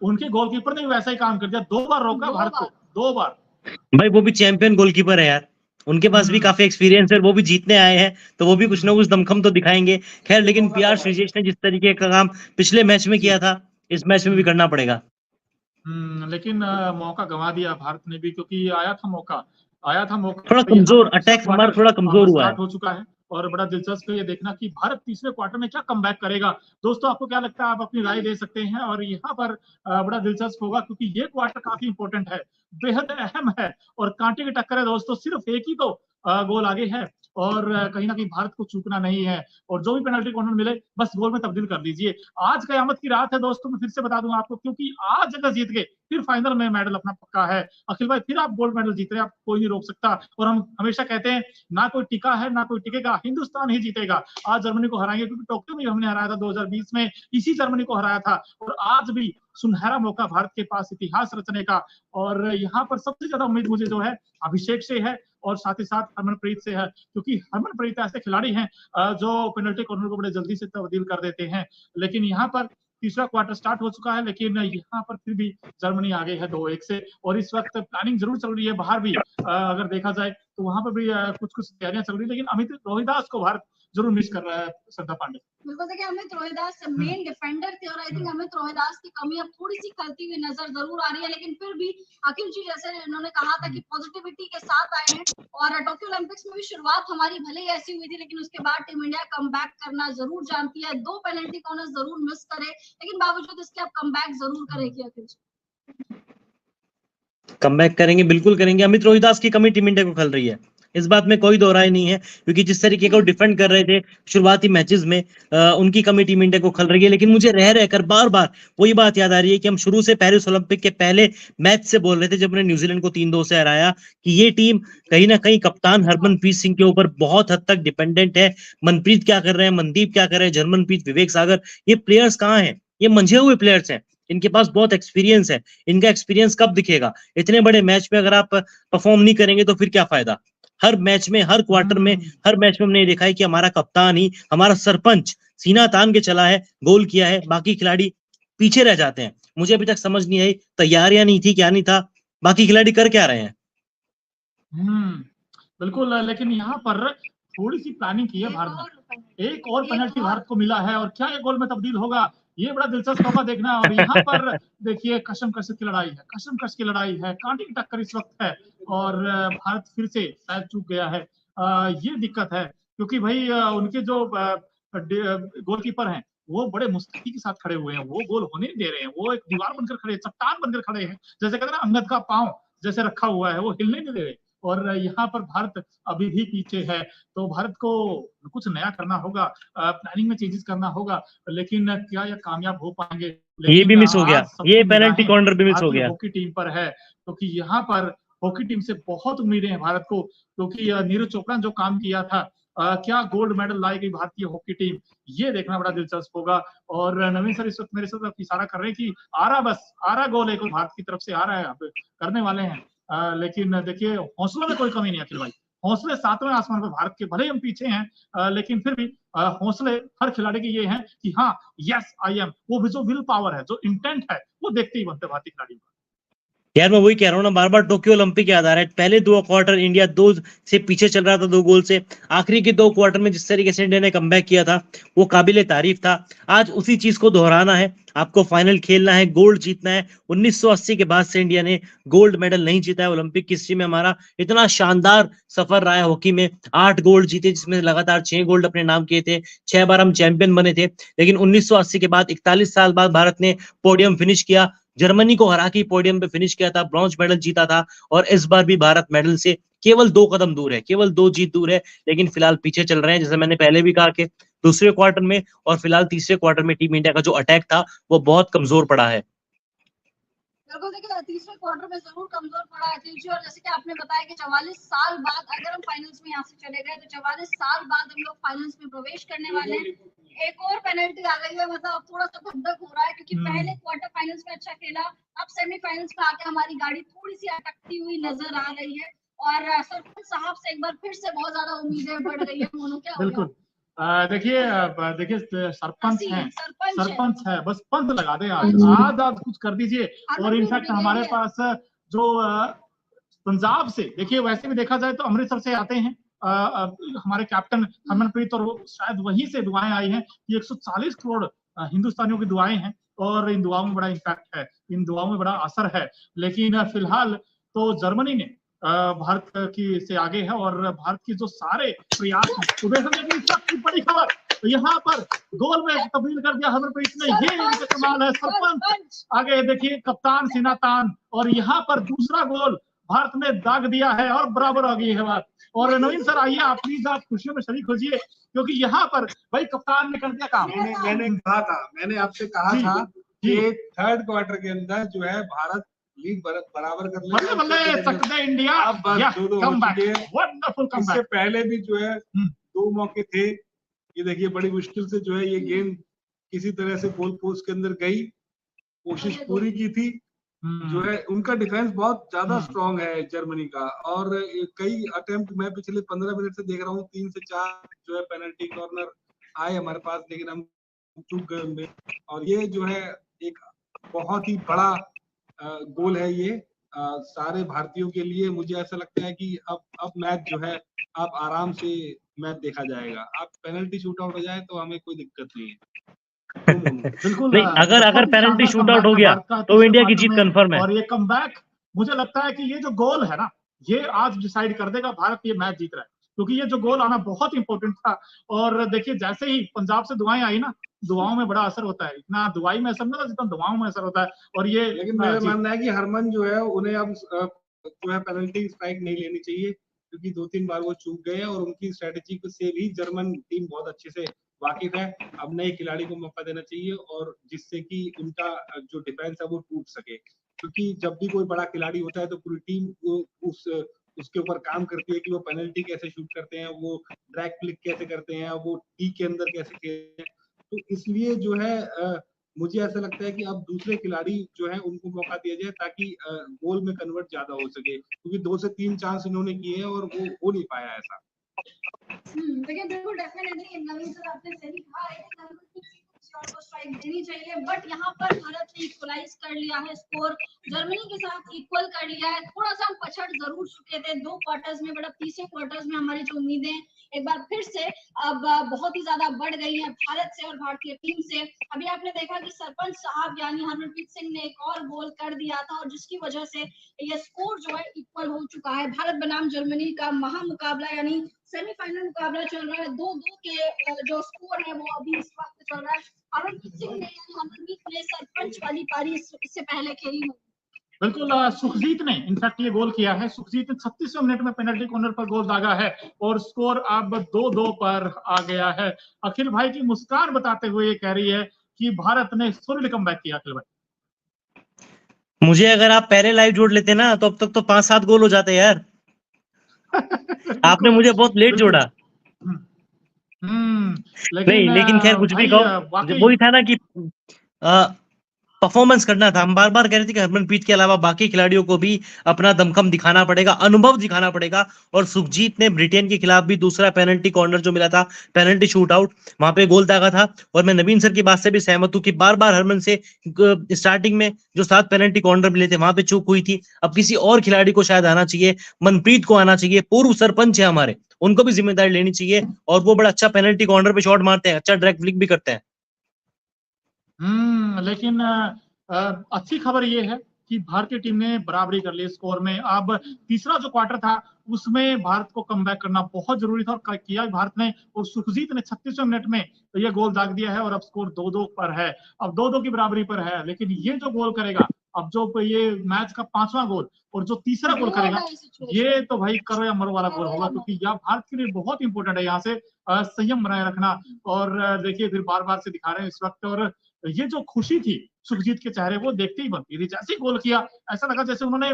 S2: उनके गोलकीपर ने भी वैसा ही काम कर दिया। 2 बार रोका भारत को, 2 बार।
S3: भाई वो भी चैंपियन गोलकीपर है यार, उनके पास भी काफी एक्सपीरियंस है, वो भी जीतने आए हैं, तो वो भी कुछ ना कुछ दमखम तो दिखाएंगे। खैर, लेकिन पीआर श्रीजेश ने जिस तरीके का काम पिछले मैच में किया था, इस मैच में भी करना पड़ेगा।
S2: लेकिन मौका गंवा दिया भारत ने भी, क्योंकि आया था मौका।
S3: थोड़ा कमजोर, अटैक हमारा थोड़ा कमजोर हुआ है।
S2: स्टार्ट हो चुका है, और बड़ा दिलचस्प है ये देखना कि भारत तीसरे क्वार्टर में क्या कमबैक करेगा। दोस्तों, आपको क्या लगता है? आप अपनी राय दे सकते हैं। और यहाँ पर बड़ा दिलचस्प होगा, क्योंकि ये क्वार्टर काफी इंपॉर्टेंट है, बेहद अहम है, और कांटे की टक्कर है दोस्तों। सिर्फ एक ही तो गोल आगे है, और कहीं ना कहीं भारत को चूकना नहीं है। और जो भी पेनल्टी कॉर्नर मिले, बस गोल में तब्दील कर दीजिए। आज कयामत की रात है दोस्तों, मैं फिर से बता दूं आपको, क्योंकि आज अगर जीत गए फिर फाइनल में मेडल अपना पक्का है। अखिल भाई, फिर आप गोल्ड मेडल जीत रहे हैं, आप कोई नहीं रोक सकता। और हम हमेशा कहते हैं, ना कोई टिका है ना कोई टिकेगा, हिंदुस्तान ही जीतेगा। आज जर्मनी को हराएंगे, क्योंकि टोक्यो में हमने हराया था 2020 में, इसी जर्मनी को हराया था। और आज भी सुनहरा मौका भारत के पास इतिहास रचने का। और यहाँ पर सबसे ज्यादा उम्मीद मुझे जो है अभिषेक से है, और साथ ही साथ हरमनप्रीत से है, क्योंकि हरमनप्रीत ऐसे खिलाड़ी हैं जो पेनल्टी कॉर्नर को बड़े जल्दी से तब्दील कर देते हैं। लेकिन यहाँ पर तीसरा क्वार्टर स्टार्ट हो चुका है, लेकिन यहाँ पर फिर भी जर्मनी आगे है 2-1 से। और इस वक्त प्लानिंग जरूर चल रही है बाहर भी, अगर देखा जाए तो वहां पर भी कुछ कुछ तैयारियां चल रही है, लेकिन अमित रोहिदास को भारत जरूर मिस कर रहा है श्रद्धा पांडे।
S1: बिल्कुल, देखिए अमित रोहिदास मेन डिफेंडर थे और आई थिंक अमित रोहिदास की कमी अब थोड़ी सी खलती हुई नजर जरूर आ रही है, लेकिन फिर भी अखिल जी जैसे उन्होंने कहा था कि पॉजिटिविटी के साथ आए हैं और टोक्यो ओलंपिक्स में भी शुरुआत हमारी भले ही ऐसी हुई थी, लेकिन उसके बाद टीम इंडिया कम बैक करना जरूर जानती है। 2 पेनल्टी कॉर्नर जरूर मिस करे, लेकिन बावजूद इसके अब कम बैक जरूर करेगी अखिल जी।
S3: कमबैक करेंगे, बिल्कुल करेंगे। अमित रोहिदास की कमी टीम इंडिया को खल रही है, इस बात में कोई दो राय नहीं है, क्योंकि जिस तरीके को डिफेंड कर रहे थे शुरुआती मैचेस में, उनकी कमी टीम इंडिया को खल रही है। लेकिन मुझे रह रहकर बार बार वही बात याद आ रही है कि हम शुरू से पेरिस ओलंपिक के पहले मैच से बोल रहे थे, जब उन्होंने न्यूजीलैंड को 3-2 से हराया, कि ये टीम कहीं ना कहीं कप्तान हरमनप्रीत सिंह के ऊपर बहुत हद तक डिपेंडेंट है। मनप्रीत क्या कर रहे हैं, मनदीप क्या कर रहे हैं, जर्मनप्रीत, विवेक सागर, ये प्लेयर्स कहाँ हैं? ये मंझे हुए प्लेयर्स हैं, इनके पास बहुत एक्सपीरियंस है। इनका एक्सपीरियंस कब दिखेगा? इतने बड़े मैच में अगर आप परफॉर्म नहीं करेंगे तो फिर क्या फायदा? हर मैच में, हर क्वार्टर में, हर मैच में हमने देखा है कि हमारा कप्तान ही, हमारा सरपंच सीना तान के चला है, गोल किया है, बाकी खिलाड़ी पीछे रह जाते हैं। मुझे अभी तक समझ नहीं आई, तैयारियां नहीं थी, क्या नहीं था, बाकी खिलाड़ी कर क्या रहे हैं?
S2: बिल्कुल, लेकिन यहाँ पर थोड़ी सी प्लानिंग की है भारत ने। एक और पेनल्टी भारत को मिला है, और क्या ये गोल में तब्दील होगा, ये बड़ा दिलचस्प होगा देखना। और यहाँ पर देखिए कशमकश की लड़ाई है, कशमकश की लड़ाई है, कांटे की टक्कर इस वक्त है, और भारत फिर से शायद चूक गया है। ये दिक्कत है, क्योंकि भाई उनके जो गोलकीपर हैं वो बड़े मुस्तैदी के साथ खड़े हुए हैं, वो गोल होने नहीं दे रहे हैं, वो एक दीवार बनकर खड़े, चट्टान बनकर खड़े हैं, जैसे कहते हैं ना अंगद का पांव जैसे रखा हुआ है, वो हिलने नहीं दे रहे। और यहाँ पर भारत अभी भी पीछे है, तो भारत को कुछ नया करना होगा, प्लानिंग में चेंजेस करना होगा, लेकिन क्या यह कामयाब हो पाएंगे?
S3: ये भी मिस हो गया, ये पेनल्टी कॉर्नर भी मिस हो गया।
S2: हॉकी टीम पर है, क्योंकि यहाँ पर हॉकी टीम से बहुत उम्मीदें हैं भारत को, क्योंकि नीरज चोपड़ा ने जो काम किया था, क्या गोल्ड मेडल लाएगी भारतीय हॉकी टीम, ये देखना बड़ा दिलचस्प होगा। और नवीन सर इस वक्त मेरे साथ इशारा कर रहे हैं कि आरा गोल एक भारत की तरफ से आ रहा है, करने वाले हैं। लेकिन देखिए हौसलों में कोई कमी नहीं है अखिल भाई, हौसले 7वें आसमान पर भारत के, भले ही हम पीछे हैं, लेकिन फिर भी हौसले हर खिलाड़ी के ये हैं कि हाँ यस आई एम, वो जो विल पावर है, जो इंटेंट है, वो देखते ही बनते भारतीय खिलाड़ियों का।
S3: यार मैं वही कह रहा हूँ ना, बार बार टोक्यो ओलंपिक याद आ रहा है। पहले 2 क्वार्टर इंडिया 2 से पीछे चल रहा था 2 गोल से, आखिरी के 2 क्वार्टर में जिस तरीके से इंडिया ने कमबैक किया था वो काबिले तारीफ था। आज उसी चीज को दोहराना है, आपको फाइनल खेलना है, गोल्ड जीतना है। 1980 के बाद से इंडिया ने गोल्ड मेडल नहीं जीता है ओलंपिक की हिस्ट्री में। हमारा इतना शानदार सफर रहा है हॉकी में, 8 गोल्ड जीते, जिसमें लगातार 6 गोल्ड अपने नाम किए थे, 6 बार हम चैंपियन बने थे। लेकिन 1980 के बाद 41 साल बाद भारत ने पोडियम फिनिश किया, जर्मनी को हरा के पोडियम पे फिनिश किया था, ब्रॉन्ज मेडल जीता था। और इस बार भी भारत मेडल से केवल 2 कदम दूर है, केवल 2 जीत दूर है, लेकिन फिलहाल पीछे चल रहे हैं। जैसे मैंने पहले भी कहा कि दूसरे क्वार्टर में और फिलहाल तीसरे क्वार्टर में टीम इंडिया का जो अटैक था वो बहुत कमजोर पड़ा है।
S1: बिल्कुल, देखिए तीसरे क्वार्टर में जरूर कमजोर पड़ा अखिल जी, और जैसे कि आपने बताया कि 44 साल बाद अगर हम फाइनल्स में यहाँ से चले गए तो 44 साल बाद हम लोग फाइनल्स में प्रवेश करने वाले हैं। एक और पेनल्टी आ गई है, मतलब अब थोड़ा सा धक हो रहा है, क्योंकि पहले क्वार्टर फाइनल्स में अच्छा खेला, अब सेमीफाइनल्स में आके हमारी गाड़ी थोड़ी सी अटकती हुई नजर आ रही है। और सरपंच साहब से एक बार फिर से बहुत ज्यादा उम्मीदें बढ़ गई है, मोनू क्या हो गया?
S2: देखिए सरपंच है, बस पंत लगा दे, आज कुछ कर दीजिए। और इनफैक्ट हमारे पास जो पंजाब से, देखिए वैसे भी देखा जाए तो अमृतसर से आते हैं हमारे कैप्टन हरमनप्रीत, और शायद वहीं से दुआएं आई हैं कि 140 करोड़ हिंदुस्तानियों की दुआएं हैं, और इन दुआओं में बड़ा इम्पैक्ट है, इन दुआओं में बड़ा असर है। लेकिन फिलहाल तो जर्मनी ने भारत की से आगे है, और भारत की जो सारे प्रयास हैं, बड़ी खबर यहाँ पर गोल में तब्दील कर दिया हरमनप्रीत ने, ये इनका कमाल है। सरपंच आगे देखिए, कप्तान सीना तान, और यहाँ पर दूसरा गोल भारत ने दाग दिया है, और बराबर हो गई है बात। और नवीन सर आइए, आप प्लीज आप खुशियों में शरीक होजिए, क्योंकि यहाँ पर भाई कप्तान ने कर दिया काम।
S4: मैंने आपसे कहा था कि थर्ड क्वार्टर के अंदर जो है भारत लीग बराबर कर
S2: ले इंडिया,
S4: अब come back,
S2: wonderful come back.
S4: इससे पहले भी जो है 2 मौके थे, ये देखिए बड़ी मुश्किल से जो है ये गेंद किसी तरह से गोल पोस्ट के अंदर गई, कोशिश पूरी की थी। जो है उनका डिफेंस बहुत ज्यादा स्ट्रांग है जर्मनी का, और कई अटेम्प्ट मैं पिछले 15 मिनट से देख रहा हूँ, 3 से 4 जो है पेनल्टी कॉर्नर आए हमारे पास, लेकिन हम चूक गए उनमें, और ये जो है एक बहुत ही बड़ा गोल है ये सारे भारतीयों के लिए। मुझे ऐसा लगता है कि अब मैच जो है अब आराम से मैच देखा जाएगा। अब पेनल्टी शूट आउट हो जाए तो हमें कोई दिक्कत नहीं है। क्यों मोनू?
S2: बिल्कुल
S3: नहीं, अगर
S2: बहुत ही
S3: पेनल्टी
S2: शानदार
S3: शूट आउट
S2: कमबैक
S3: हो
S2: है
S3: गया
S2: भारत का
S3: तो
S2: तीसरे
S3: इंडिया की
S2: क्वार्टर
S3: जीत
S2: में,
S3: कंफर्म है।
S2: और ये कमबैक मुझे लगता है कि ये जो गोल है ना, ये आज डिसाइड कर देगा भारत ये मैच जीत रहा है, क्योंकि ये जो गोल आना बहुत इंपॉर्टेंट था। और देखिए जैसे ही पंजाब से दुआएं आई ना, दुआओं में बड़ा असर होता है, इतना दुआई में असर नहीं होता जितना दुआओं में असर होता है। और ये
S4: लेकिन मेरा मानना है कि हरमन जो है उन्हें अब जो है पेनल्टी स्ट्राइक नहीं लेनी चाहिए, क्योंकि 2-3 बार वो चूक गए हैं और उनकी स्ट्रेटेजी से भी जर्मन टीम बहुत अच्छे से वाकिफ है। अब नए खिलाड़ी को मौका देना चाहिए, और जिससे कि उनका जो डिफेंस है वो टूट सके, क्योंकि जब भी कोई बड़ा खिलाड़ी होता है तो पूरी टीम उसके ऊपर काम करती है कि वो पेनल्टी कैसे शूट करते हैं, वो ड्रैग फ्लिक कैसे करते हैं, वो टी के अंदर कैसे खेलते हैं। तो इसलिए जो है मुझे ऐसा लगता है कि अब दूसरे खिलाड़ी जो है उनको मौका दिया जाए, ताकि गोल में कन्वर्ट ज्यादा हो सके, क्योंकि 2 से 3 चांस इन्होंने किए हैं और वो हो नहीं पाया ऐसा।
S1: देखिए बिल्कुल डेफिनेटली नवीन सर आपने सही कहा है कि नंबर को स्ट्राइक देनी चाहिए, बट यहाँ पर भारत ने इक्वलाइज कर लिया है, स्कोर जर्मनी के साथ इक्वल कर लिया है। थोड़ा सा हम पछड़ जरूर चुके थे 2 क्वार्टर्स में, बट अब तीसरे क्वार्टर्स में हमारी जो उम्मीदें एक बार फिर से अब बहुत ही ज्यादा बढ़ गई है भारत से और भारतीय टीम से। अभी आपने देखा कि सरपंच साहब यानी हरमनप्रीत सिंह ने एक और गोल कर दिया था, और जिसकी वजह से ये स्कोर जो है इक्वल हो चुका है। भारत बनाम जर्मनी का महामुकाबला यानी सेमीफाइनल मुकाबला चल रहा है। 2-2 के जो स्कोर है वो अभी इस वक्त चल रहा है। हरमनप्रीत सिंह ने यानी हरमनप्रीत ने सरपंच वाली पारी इससे पहले खेली है।
S2: बिल्कुल सुखजीत ने इनफैक्ट ये गोल किया है। सुखजीत ने 36वें मिनट में पेनल्टी कॉर्नर पर गोल दागा है और स्कोर अब 2-2 पर आ गया है। अखिल भाई की मुस्कान बताते हुए ये कह रही है कि भारत ने सॉलिड कमबैक किया। अखिल भाई,
S3: मुझे अगर आप पहले लाइव जोड़ लेते ना तो अब तक तो 5-7 गोल हो जाते यार। आपने मुझे बहुत लेट जोड़ा। लेकिन खैर कुछ भी कहो, वही था ना कि परफॉर्मेंस करना था। हम बार बार कह रहे थे कि हरमनप्रीत के अलावा बाकी खिलाड़ियों को भी अपना दमखम दिखाना पड़ेगा, अनुभव दिखाना पड़ेगा। और सुखजीत ने ब्रिटेन के खिलाफ भी दूसरा पेनल्टी कॉर्नर जो मिला था, पेनल्टी शूट आउट, वहां पे गोल दागा था। और मैं नवीन सर की बात से भी सहमत हूं कि बार बार हरमन से स्टार्टिंग में जो 7 पेनल्टी कॉर्नर मिले थे वहां पे चूक हुई थी। अब किसी और खिलाड़ी को शायद आना चाहिए, मनप्रीत को आना चाहिए। पूर्व सरपंच है हमारे, उनको भी जिम्मेदारी लेनी चाहिए। और वो बड़ा अच्छा पेनल्टी कॉर्नर पे शॉट मारते हैं, अच्छा ड्रैग फ्लिक भी करते हैं।
S2: लेकिन अच्छी खबर ये है कि भारतीय टीम ने बराबरी कर ली स्कोर में। अब तीसरा जो क्वार्टर था उसमें भारत को कमबैक करना बहुत जरूरी था और किया भारत ने। और सुखजीत ने 36वें मिनट में ये गोल दाग दिया है और अब स्कोर 2-2 पर है। अब 2-2 की बराबरी पर है, लेकिन ये जो गोल करेगा, अब जो ये मैच का 5वां गोल और जो तीसरा गोल करेगा, ये तो भाई करो या मरो वाला गोल होगा, क्योंकि यह भारत के लिए बहुत इंपॉर्टेंट है यहाँ से संयम बनाए रखना। और देखिए फिर बार बार से दिखा रहे हैं इस वक्त। और ये जो खुशी थी सुखजीत के चेहरे, वो देखते ही बनती थी। जैसे ही गोल किया ऐसा लगा जैसे उन्होंने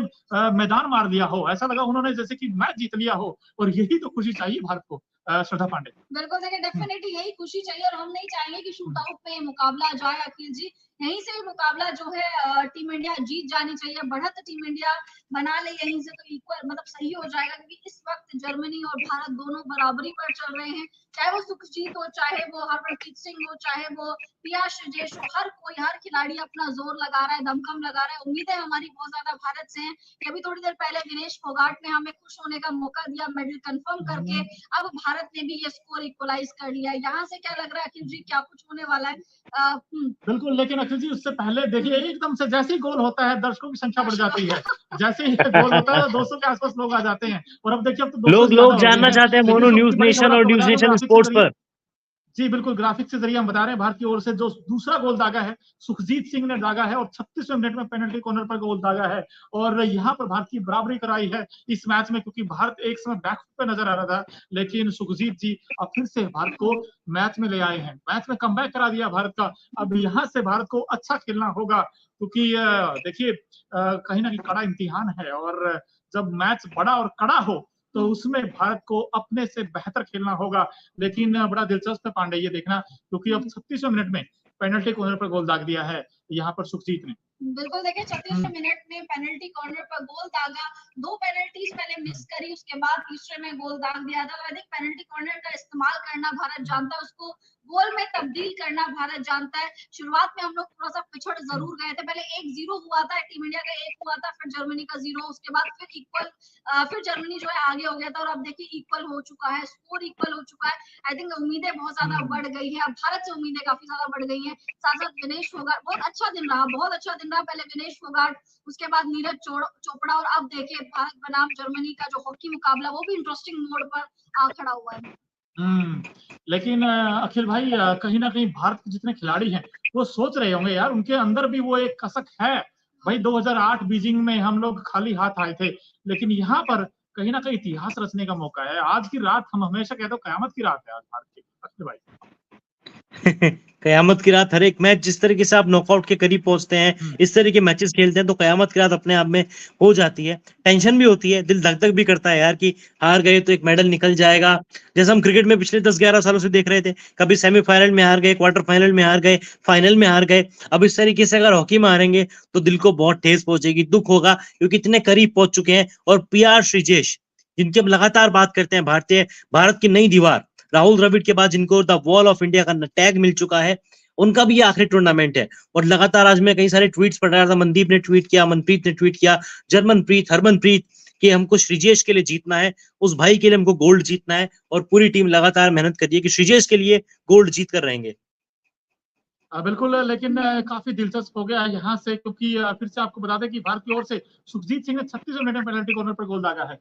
S2: मैदान मार दिया हो, ऐसा लगा उन्होंने जैसे कि मैच जीत लिया हो। और यही तो खुशी चाहिए भारत को। श्रद्धा पांडे,
S1: बिल्कुल देखिए डेफिनेटली यही खुशी चाहिए, और हम नहीं चाहेंगे कि शूट आउट में मुकाबला जाए। अखिल जी, यहीं से मुकाबला जो है टीम इंडिया जीत जानी चाहिए, बढ़त टीम इंडिया बना ले यहीं से, तो इक्वल मतलब सही हो जाएगा। क्योंकि इस वक्त जर्मनी और भारत दोनों बराबरी पर चल रहे हैं, चाहे वो सुखजीत हो, चाहे वो हरमनप्रीत सिंह हो, चाहे वो पिया श्रेजेश हो। हर कोई, हर खिलाड़ी अपना जोर लगा रहा है, दमखम लगा रहा है। उम्मीदें हमारी बहुत ज्यादा भारत से हैं। अभी थोड़ी देर पहले दिनेश फोगाट ने हमें खुश होने का मौका दिया मेडल कंफर्म करके। अब भारत ने भी ये स्कोर इक्वलाइज कर लिया। यहाँ से क्या लग रहा है अखिल जी, क्या कुछ होने वाला है?
S2: बिल्कुल, लेकिन अखिल जी उससे पहले देखिए एकदम से जैसे ही गोल होता है दर्शकों की संख्या बढ़ जाती है। जैसे ही गोल होता है 200 के आसपास लोग आ जाते हैं। और अब देखिए अब तो 200
S3: लोग जानना चाहते हैं मोनू न्यूज नेशन और न्यूज नेशन स्पोर्ट्स पर।
S2: जी बिल्कुल, ग्राफिक्स के जरिए हम बता रहे हैं भारत की ओर से जो दूसरा गोल दागा है सुखजीत सिंह ने दागा है और 36वें मिनट में पेनल्टी कॉर्नर पर गोल दागा है। और यहाँ पर भारत की बराबरी कराई है इस मैच में, क्योंकि भारत एक समय बैकफुट पे नजर आ रहा था, लेकिन सुखजीत जी अब फिर से भारत को मैच में ले आए हैं। मैच में कमबैक करा दिया भारत का। अब यहाँ से भारत को अच्छा खेलना होगा, क्योंकि देखिए कहीं ना कहीं कड़ा इम्तिहान है। और जब मैच बड़ा और कड़ा हो तो उसमें भारत को अपने से बेहतर खेलना होगा। लेकिन बड़ा दिलचस्प है पांडे ये देखना, क्योंकि अब 36वें मिनट में पेनल्टी कॉर्नर पर गोल दाग दिया है यहाँ पर सुखजीत ने।
S1: बिल्कुल देखिए 36वें मिनट में पेनल्टी कॉर्नर पर गोल दागा, 2 पेनल्टीज पहले मिस करी, उसके बाद तीसरे में गोल दाग दिया था। आई थिंक पेनल्टी कॉर्नर का इस्तेमाल करना भारत जानता है, उसको गोल में तब्दील करना भारत जानता है। शुरुआत में हम लोग थोड़ा सा पिछड़ जरूर गए थे, पहले 1-0 हुआ था, टीम इंडिया का 1 हुआ था, फिर जर्मनी का 0, उसके बाद फिर इक्वल, फिर जर्मनी जो है आगे हो गया था और अब देखिए इक्वल हो चुका है, स्कोर इक्वल हो चुका है। आई थिंक उम्मीदें बहुत ज्यादा बढ़ गई है, अब भारत से उम्मीदें काफी ज्यादा बढ़ गई हैं। साथ साथ विनेश फोगाट बहुत अच्छा दिन रहा, बहुत अच्छा दिन रहा। पहले विनेश फोगाट, उसके बाद नीरज चोपड़ा और अब देखिए भारत बनाम जर्मनी का जो हॉकी मुकाबला वो भी इंटरेस्टिंग मोड पर आ खड़ा हुआ है।
S2: लेकिन अखिल भाई कहीं ना कहीं भारत के जितने खिलाड़ी हैं वो सोच रहे होंगे यार, उनके अंदर भी वो एक कसक है। भाई 2008 बीजिंग में हम लोग खाली हाथ आए थे, लेकिन यहाँ पर कहीं ना कहीं इतिहास रचने का मौका है। आज की रात, हम हमेशा कहते हो कयामत की रात है आज भारत की। अखिल भाई
S3: कयामत की रात हर एक मैच, जिस तरीके से आप नॉकआउट के करीब पहुंचते हैं, इस तरह के मैचेस खेलते हैं, तो कयामत की रात अपने आप में हो जाती है। टेंशन भी होती है, दिल धक धक भी करता है यार कि हार गए तो एक मेडल निकल जाएगा। जैसे हम क्रिकेट में पिछले 10-11 सालों से देख रहे थे, कभी सेमीफाइनल में हार गए, क्वार्टर फाइनल में हार गए, फाइनल में हार गए। अब इस तरीके से अगर हॉकी में हारेंगे तो दिल को बहुत ठेस पहुंचेगी, दुख होगा, क्योंकि इतने करीब पहुंच चुके हैं। और पीआर श्रीजेश, जिनकी हम लगातार बात करते हैं, भारत की नई दीवार, राहुल द्रविड़ के बाद जिनको द वॉल ऑफ इंडिया का टैग मिल चुका है, उनका भी ये आखिरी टूर्नामेंट है। और लगातार आज मैं कई सारे ट्वीट्स पढ़ रहा था, मनदीप ने ट्वीट किया, मनप्रीत ने ट्वीट किया, जर्मनप्रीत, हरमनप्रीत, कि हमको श्रीजेश के लिए जीतना है, उस भाई के लिए हमको गोल्ड जीतना है। और पूरी टीम लगातार मेहनत कर रही है कि श्रीजेश के लिए गोल्ड जीत कर रहेंगे।
S2: बिल्कुल, लेकिन काफी दिलचस्प हो गया यहाँ से, क्योंकि फिर से आपको बता दें कि भारत की ओर से सुखजीत सिंह ने 36वें मिनट में पेनल्टी कॉर्नर पर गोल दागा है।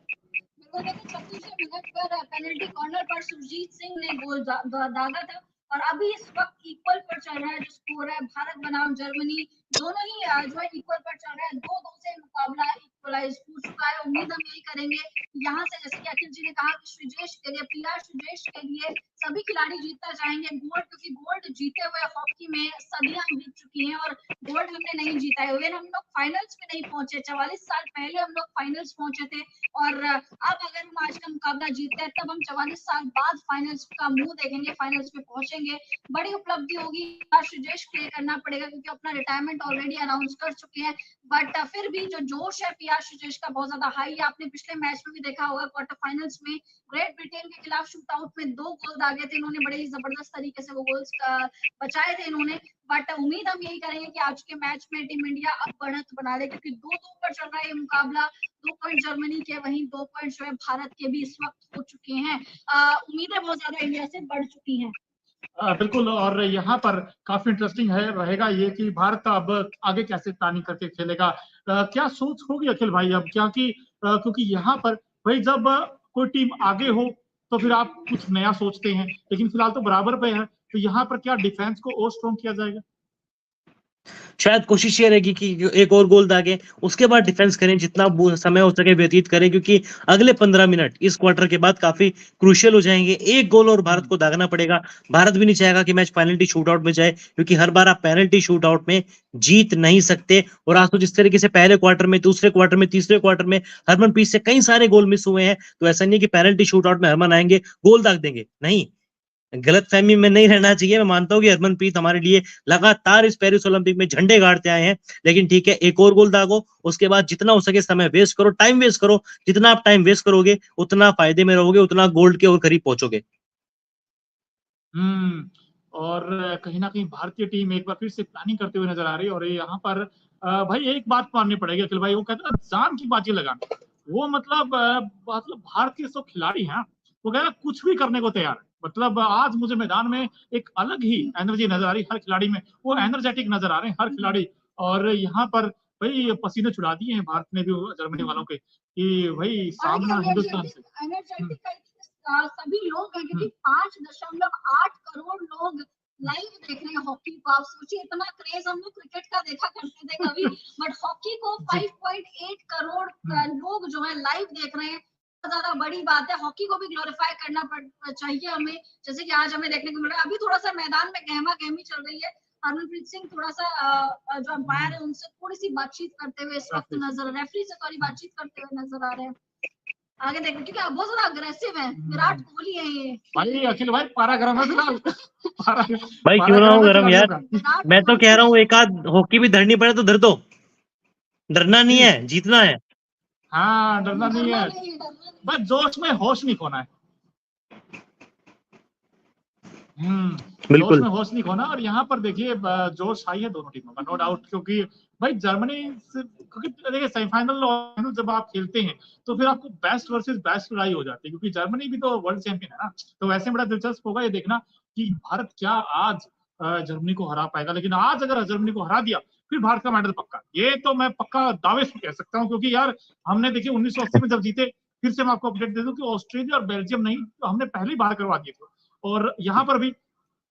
S1: बिल्कुल देखिए 36वें मिनट पर पेनल्टी कॉर्नर पर सुखजीत सिंह ने गोल दागा था और अभी इस वक्त इक्वल पर चल रहा है जो स्कोर है, भारत बनाम जर्मनी दोनों ही जो है इक्वल पर चल रहा है। 2-2 से मुकाबला इक्वलाइज हो चुका है। उम्मीद हम यही करेंगे यहाँ से, जैसे कि अखिल जी ने कहा कि श्रीजेश के लिए, पीआर श्रीजेश के लिए सभी खिलाड़ी जीतना चाहेंगे गोल्ड, क्योंकि गोल्ड जीते हुए हॉकी में सदियां बीत चुकी हैं और गोल्ड हमने नहीं जीता है। इवन हम लोग फाइनल्स में नहीं पहुंचे, 44 साल पहले हम लोग फाइनल्स पहुंचे थे और अब अगर हम आज का मुकाबला जीतते हैं तब हम 44 साल बाद फाइनल्स का मुंह देखेंगे, फाइनल्स में पहुंचेंगे। बड़ी उपलब्धि होगी, श्रीजेश के लिए करना पड़ेगा क्योंकि अपना रिटायरमेंट ऑलरेडी अनाउंस कर चुके हैं। बट फिर भी जो जोश है पीआर श्रीजेश का बहुत ज्यादा हाई है। आपने पिछले मैच में भी देखा होगा, क्वार्टर फाइनल्स में ग्रेट ब्रिटेन के खिलाफ शूट आउट में 2 गोल दागे थे इन्होंने, बड़े ही जबरदस्त तरीके से वो गोल्स बचाए थे इन्होंने। बट उम्मीद हम यही करेंगे कि आज के मैच में टीम इंडिया अब बढ़त बना ले, क्योंकि 2-2 पर चल रहा है ये मुकाबला। 2 पॉइंट जर्मनी के, वहीं 2 पॉइंट जो है भारत के भी इस वक्त हो चुके हैं। उम्मीदें बहुत ज्यादा इंडिया से बढ़ चुकी हैं।
S2: बिल्कुल, और यहाँ पर काफी इंटरेस्टिंग है रहेगा ये कि भारत अब आगे कैसे प्लानिंग करके खेलेगा। क्या सोच होगी अखिल भाई अब, क्या कि क्योंकि यहाँ पर भाई जब कोई टीम आगे हो तो फिर आप कुछ नया सोचते हैं, लेकिन फिलहाल तो बराबर पे है, तो यहाँ पर क्या डिफेंस को और स्ट्रॉन्ग किया जाएगा?
S3: शायद कोशिश ये रहेगी कि एक और गोल दागे, उसके बाद डिफेंस करें, जितना समय हो सके व्यतीत करें, क्योंकि अगले 15 मिनट इस क्वार्टर के बाद काफी क्रूशियल हो जाएंगे। एक गोल और भारत को दागना पड़ेगा। भारत भी नहीं चाहेगा कि मैच पेनल्टी शूट आउट में जाए, क्योंकि हर बार आप पेनल्टी शूट आउट में जीत नहीं सकते। और आज तो जिस तरीके से पहले क्वार्टर में, दूसरे क्वार्टर में, तीसरे क्वार्टर में हरमनप्रीत से कई सारे गोल मिस हुए हैं, तो ऐसा नहीं है कि पेनल्टी शूट आउट में हरमन आएंगे गोल दाग देंगे, नहीं। गलतफहमी में नहीं रहना चाहिए। मैं मानता हूँ कि हरमनप्रीत हमारे लिए लगातार इस पेरिस ओलंपिक में झंडे गाड़ते आए हैं, लेकिन ठीक है, एक और गोल दागो, उसके बाद जितना हो सके समय वेस्ट करो, टाइम वेस्ट करो। जितना आप टाइम वेस्ट करोगे उतना फायदे में रहोगे, उतना गोल्ड के और करीब पहुंचोगे।
S2: और कहीं ना कहीं भारतीय टीम एक बार फिर से प्लानिंग करते हुए नजर आ रही है। और यहाँ पर भाई एक बात माननी पड़ेगी अखिल भाई, वो कहते हैं जान की बाजी लगाना, वो मतलब भारत के सब खिलाड़ी हैं, वो कहते हैं कुछ भी करने को तैयार है। मतलब आज मुझे मैदान में एक अलग ही एनर्जी नजर आ रही हर खिलाड़ी में, वो एनर्जेटिक नजर आ रहे हैं हर खिलाड़ी। और यहाँ पर भाई पसीने छुड़ा दिए हैं भारत ने भी जर्मनी वालों के, कि भाई सामना हिंदुस्तान से।
S1: सभी लोग हैं, क्योंकि 5.8 करोड़ लोग लाइव देख रहे हैं हॉकी को। आप सोचिए, इतना क्रेज हम लोग क्रिकेट का देखा करते थे कभी, बट हॉकी को 5.8 करोड़ लोग जो है लाइव देख रहे हैं, बहुत ज्यादा बड़ी बात है। हॉकी को भी ग्लोरीफाई करना चाहिए हमें, जैसे कि आज हमें देखने को मिल रहा है। अभी थोड़ा सा मैदान में गहमा गहमी चल रही है, हरमनप्रीत सिंह थोड़ा सा जो अंपायर है उनसे थोड़ी सी बातचीत करते हुए इस वक्त नजर, रेफरी से थोड़ी बातचीत करते हुए नजर आ रहे हैं। आगे देखो, क्योंकि आप बहुत ज्यादा अग्रेसिव है, विराट कोहली है ये।
S2: भाई अखिल भाई पारा गरम है फिलहाल।
S3: भाई क्यों ना हो गरम यार, मैं तो कह रहा हूँ एक आध हॉकी भी धरनी पड़े तो धर दो। डरना नहीं है, जीतना है।
S2: हाँ, डरना नहीं है,
S1: डरना नहीं।
S2: बस जोश में होश नहीं खोना है। जोश
S3: बिल्कुल।
S2: में होश नहीं खोना। और यहाँ पर देखिए जोश हाई है दोनों टीमों का, नो डाउट, क्योंकि भाई जर्मनी क्योंकि देखिए सेमीफाइनल और फाइनल जब आप खेलते हैं तो फिर आपको बेस्ट वर्सेस बेस्ट लड़ाई हो जाती है, क्योंकि जर्मनी भी तो वर्ल्ड चैंपियन है ना। तो वैसे बड़ा दिलचस्प होगा ये देखना कि भारत क्या आज जर्मनी को हरा पाएगा। लेकिन आज अगर जर्मनी को हरा दिया फिर भारत का मेडल पक्का, ये तो मैं पक्का दावे से कह सकता हूँ, क्योंकि यार हमने देखिए 1980 में जब जीते, फिर से मैं आपको अपडेट दे दूं कि ऑस्ट्रेलिया और बेल्जियम नहीं तो हमने पहले ही बाहर करवा दिए थे। और यहाँ पर भी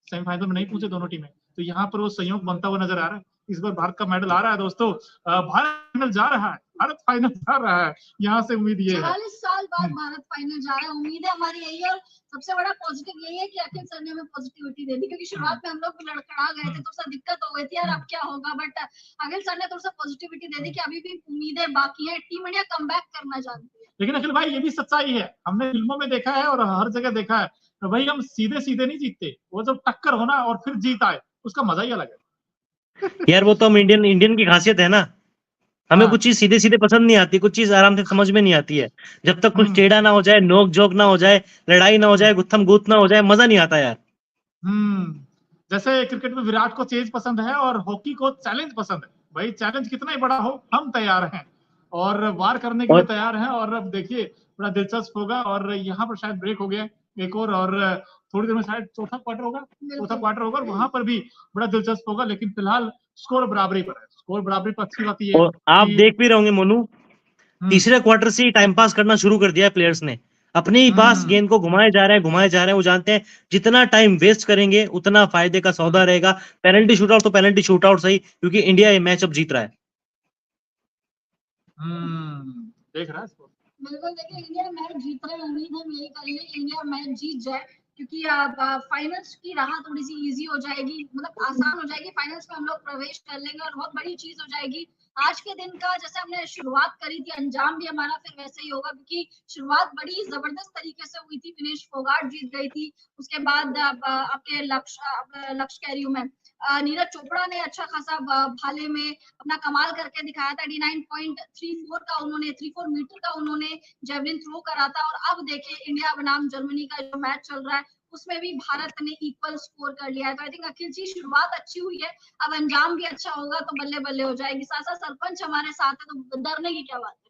S2: सेमीफाइनल में नहीं पहुंचे दोनों टीमें, तो यहाँ पर वो संयोग बनता हुआ नजर आ रहा है। इस बार भारत का मेडल आ रहा है दोस्तों, भारत फाइनल जा रहा है, भारत फाइनल जा रहा है, यहाँ से उम्मीद ये है।
S1: 40 साल बाद भारत फाइनल जा रहा है, उम्मीद है हमारी यही है। और सबसे बड़ा पॉजिटिव यही है कि अखिल सर ने हमें पॉजिटिविटी दे दी, क्योंकि शुरुआत में हम लोग लड़खड़ा गए थे, थोड़ा सा दिक्कत हो गई थी यार अब क्या होगा, बट अखिल सर ने थोड़ा सा पॉजिटिविटी दे दी कि अभी भी उम्मीदें बाकी है, टीम इंडिया कमबैक करना चाहती है।
S2: लेकिन अखिल भाई ये भी सच्चाई है, हमने फिल्मों में देखा है और हर जगह देखा है, तो भाई हम सीधे सीधे नहीं जीतते, वो जब टक्कर होना और फिर जीत आए उसका मजा ही अलग है।
S3: यार वो तो हम इंडियन की खासियत है ना, हमें
S2: हाँ।
S3: कुछ चीज सीधे सीधे पसंद नहीं आती, कुछ चीज आराम से समझ में नहीं आती है। जब तक कुछ टेढ़ा ना हो जाए, नोक जोक ना हो जाए, लड़ाई ना हो जाए, गुत्थम गुत्त ना हो जाए, मजा नहीं आता यार।
S2: जैसे क्रिकेट में विराट को चेज पसंद है और हॉकी को चैलेंज पसंद है। भाई चैलेंज कितना ही बड़ा हो हम तैयार हैं और वार करने के लिए तैयार हैं। और अब देखिए बड़ा दिलचस्प होगा। और यहाँ पर शायद ब्रेक हो गया एक और थोड़ी देर में शायद चौथा क्वार्टर होगा और वहां पर भी बड़ा दिलचस्प होगा। लेकिन फिलहाल स्कोर बराबरी पर है, स्कोर बराबरी पर अच्छी बात ये
S3: और आप
S2: कि
S3: देख भी रहे होंगे मोनू, तीसरे क्वार्टर से ही टाइम पास करना शुरू कर दिया है प्लेयर्स ने, अपने ही पास गेंद को घुमाए जा रहे हैं। वो जानते हैं जितना टाइम वेस्ट करेंगे उतना फायदे का सौदा रहेगा। पेनल्टी शूटआउट तो पेनल्टी शूटआउट सही, क्योंकि इंडिया ये मैच अब जीत रहा है।
S2: देख रहा है इसको।
S1: बिल्कुल, देखिए इंडिया मैच जीत रहा है, उम्मीद हम यही करेंगे कि इंडिया मैच जीत जाए, क्योंकि फाइनल्स की राह थोड़ी सी इजी हो जाएगी, मतलब आसान हो जाएगी। फाइनल्स में हम लोग प्रवेश कर लेंगे और बहुत बड़ी चीज हो जाएगी। आज के दिन का जैसे हमने शुरुआत करी थी, अंजाम भी हमारा फिर वैसे ही होगा, क्योंकि शुरुआत बड़ी जबरदस्त तरीके से हुई थी। विनेश फोगाट जीत गई थी, उसके बाद आपके लक्ष्य कह रही हूँ मैं, नीरज चोपड़ा ने अच्छा खासा भाले में अपना कमाल करके दिखाया था। 89.34 का उन्होंने 34 मीटर का उन्होंने जेवलिन थ्रो करा था। और अब देखिए इंडिया बनाम जर्मनी का जो मैच चल रहा है उसमें भी भारत ने इक्वल स्कोर कर लिया है। तो आई थिंक अखिल जी शुरुआत अच्छी हुई है, अब अंजाम भी अच्छा होगा तो बल्ले बल्ले हो जाएगी। साथ साथ सरपंच हमारे साथ है तो डरने की क्या बात है।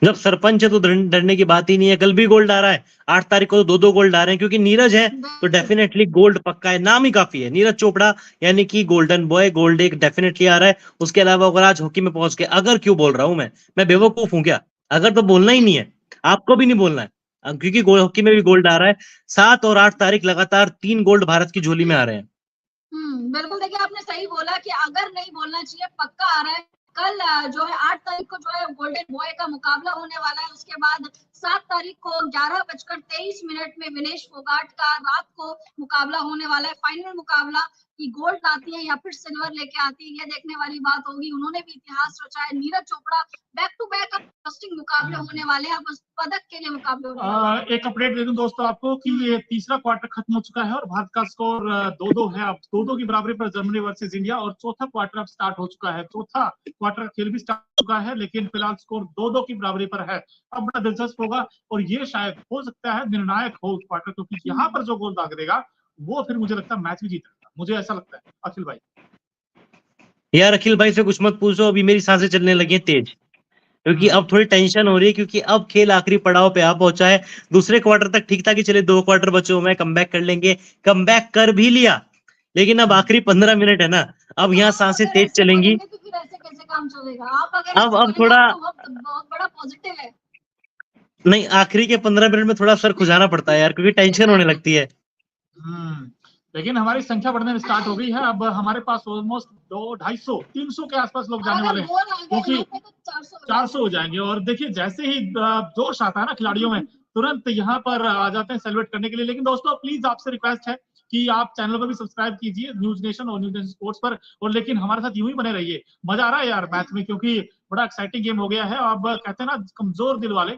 S3: जब सरपंच है तो डरने की बात ही नहीं है। कल भी गोल डाला है, 8 तारीख को तो 2 गोल डाल रहे हैं, क्योंकि नीरज है तो डेफिनेटली गोल्ड पक्का है। नाम ही काफी है नीरज चोपड़ा, यानी कि गोल्डन बॉय, गोल्ड एक डेफिनेटली आ रहा है। उसके अलावा अगर आज हॉकी में पहुंच के, अगर क्यों बोल रहा हूं मैं बेवकूफ हूं क्या? अगर तो बोलना ही नहीं है, आपको भी नहीं बोलना है, क्योंकि हॉकी में भी गोल्ड आ रहा है। 7 और 8 तारीख लगातार 3 गोल्ड भारत की झोली में आ रहे हैं।
S1: बिल्कुल, देखिए आपने सही बोला कि अगर नहीं बोलना चाहिए, पक्का आ रहा है। कल जो है 8 तारीख को जो है गोल्डन बॉय का मुकाबला होने वाला है। उसके बाद 7 तारीख को 11:23 में विनेश फोगाट का रात को मुकाबला होने वाला है। फाइनल मुकाबला कि गोल्ड लाती है या फिर सिल्वर लेके आती है, ये देखने वाली बात होगी। उन्होंने भी इतिहास रचा है। Neeraj Chopra back to back interesting मुकाबले होने वाले हैं, बस पदक के लिए मुकाबले होने वाले हैं।
S2: एक अपडेट दे दूं दोस्तों आपको कि ये तीसरा क्वार्टर खत्म हो चुका है और भारत का स्कोर 2-2 है। अब 2-2 की बराबरी पर जर्मनी वर्सेस इंडिया, और चौथा क्वार्टर अब स्टार्ट हो चुका है। चौथा क्वार्टर खेल भी स्टार्ट हो चुका है, लेकिन फिलहाल स्कोर 2-2 की बराबरी पर है। अब बड़ा दिलचस्प होगा और ये शायद हो सकता है निर्णायक हो क्वार्टर, क्योंकि यहाँ पर जो गोल दाग देगा वो फिर मुझे लगता है मैच भी जीतेगा, मुझे ऐसा लगता है। अखिल भाई,
S3: यार अखिल भाई से कुछ मत पूछो, अभी मेरी सांसें चलने लगी हैं तेज, क्योंकि अब थोड़ी टेंशन हो रही है, क्योंकि अब खेल आखिरी पड़ाव पे आ पहुंचा है। दूसरे क्वार्टर तक ठीक था कि चले 2 क्वार्टर बचे हुए हैं, कमबैक कर लेंगे, कमबैक कर भी लिया, लेकिन अब आखिरी 15 मिनट है ना, अब यहाँ सांसें तेज चलेंगी।
S1: तो फिर ऐसे कैसे काम चलेगा? आप अगर
S3: अब थोड़ा
S1: तो बहुत बड़ा पॉजिटिव है।
S3: नहीं, आखिरी के 15 मिनट में थोड़ा सर खुजाना पड़ता है यार, क्योंकि टेंशन होने लगती है।
S2: लेकिन हमारी संख्या बढ़ने में स्टार्ट हो गई है। अब हमारे पास ऑलमोस्ट 200-250-300 के आसपास लोग जाने वाले हैं, क्योंकि 400 हो जाएंगे। और देखिए जैसे ही जोश आता है ना खिलाड़ियों में, तुरंत यहाँ पर आ जाते हैं सेलिब्रेट करने के लिए। लेकिन दोस्तों प्लीज आपसे रिक्वेस्ट है कि आप चैनल पर भी सब्सक्राइब कीजिए, न्यूज नेशन और न्यूज नेशन स्पोर्ट्स पर। और लेकिन हमारे साथ यूं ही बने रहिए, मजा आ रहा है यार मैच में, क्योंकि बड़ा एक्साइटिंग गेम हो गया है। अब कहते हैं ना कमजोर दिल वाले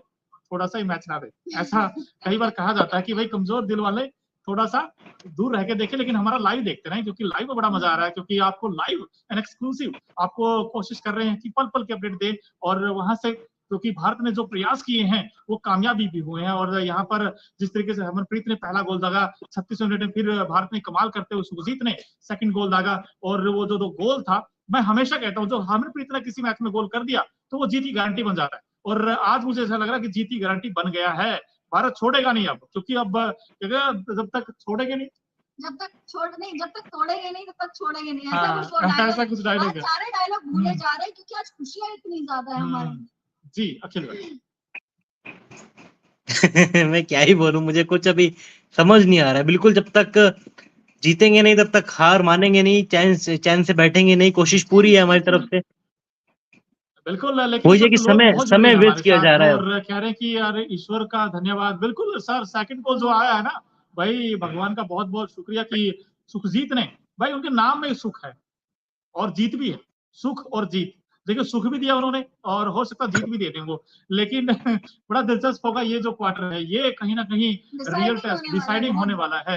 S2: थोड़ा सा ही मैच ना दे, ऐसा कई बार कहा जाता है कि भाई कमजोर दिल वाले थोड़ा सा दूर रह के देखें, लेकिन हमारा लाइव देखते रहें, क्योंकि लाइव में बड़ा मजा आ रहा है, क्योंकि आपको लाइव एंड एक्सक्लूसिव आपको कोशिश कर रहे हैं कि पल पल के अपडेट दें। और वहां से क्योंकि भारत ने जो प्रयास किए हैं वो कामयाबी भी हुए हैं। और यहाँ पर जिस तरीके से हरमनप्रीत ने पहला गोल दागा 36वें मिनट में, फिर भारत ने कमाल करते हुए सुखजीत ने सेकंड गोल दागा। और वो जो गोल था, मैं हमेशा कहता हूँ, जो हरमनप्रीत ने किसी मैच में गोल कर दिया तो वो जीत की गारंटी बन जाता है। और आज मुझे ऐसा लग रहा है कि जीत की गारंटी बन गया है। भारत छोड़ेगा नहीं अब, क्योंकि अब जब तक छोड़ेंगे नहीं,
S1: जब तक तोड़ेंगे नहीं तब तक छोड़ेंगे नहीं, ऐसा
S2: हाँ,
S1: कुछ वो डायलॉग।
S2: ऐसा कुछ डायलॉग है।
S1: सारे डायलॉग भूले जा रहे हैं क्योंकि आज खुशियां इतनी ज्यादा है हमारे।
S2: जी अखिल भाई।
S3: मैं क्या ही बोलूं, मुझे कुछ अभी समझ नहीं आ रहा है बिल्कुल। जब तक जीतेंगे नहीं तब तक हार मानेंगे नहीं, चैन से बैठेंगे नहीं। कोशिश पूरी है हमारी तरफ से।
S2: बिल्कुल, लेकिन
S3: वही है कि
S2: लोग बहुत जुड़े
S3: समय
S2: हैं
S3: वेस्ट
S2: हमारे
S3: किया जा
S2: साथ
S3: रहा है।
S2: और कह रहे हैं कि यार ईश्वर का धन्यवाद। बिल्कुल सर, सेकंड गोल जो आया है ना भाई, भगवान का बहुत बहुत शुक्रिया कि सुखजीत ने, भाई उनके नाम में सुख है और जीत भी है। सुख और जीत, देखिए सुख भी दिया उन्होंने और हो सकता है जीत भी दे दें वो। लेकिन बड़ा दिलचस्प होगा ये जो क्वार्टर है, ये कहीं ना कहीं रियल टेस्ट डिसाइडिंग होने वाला है।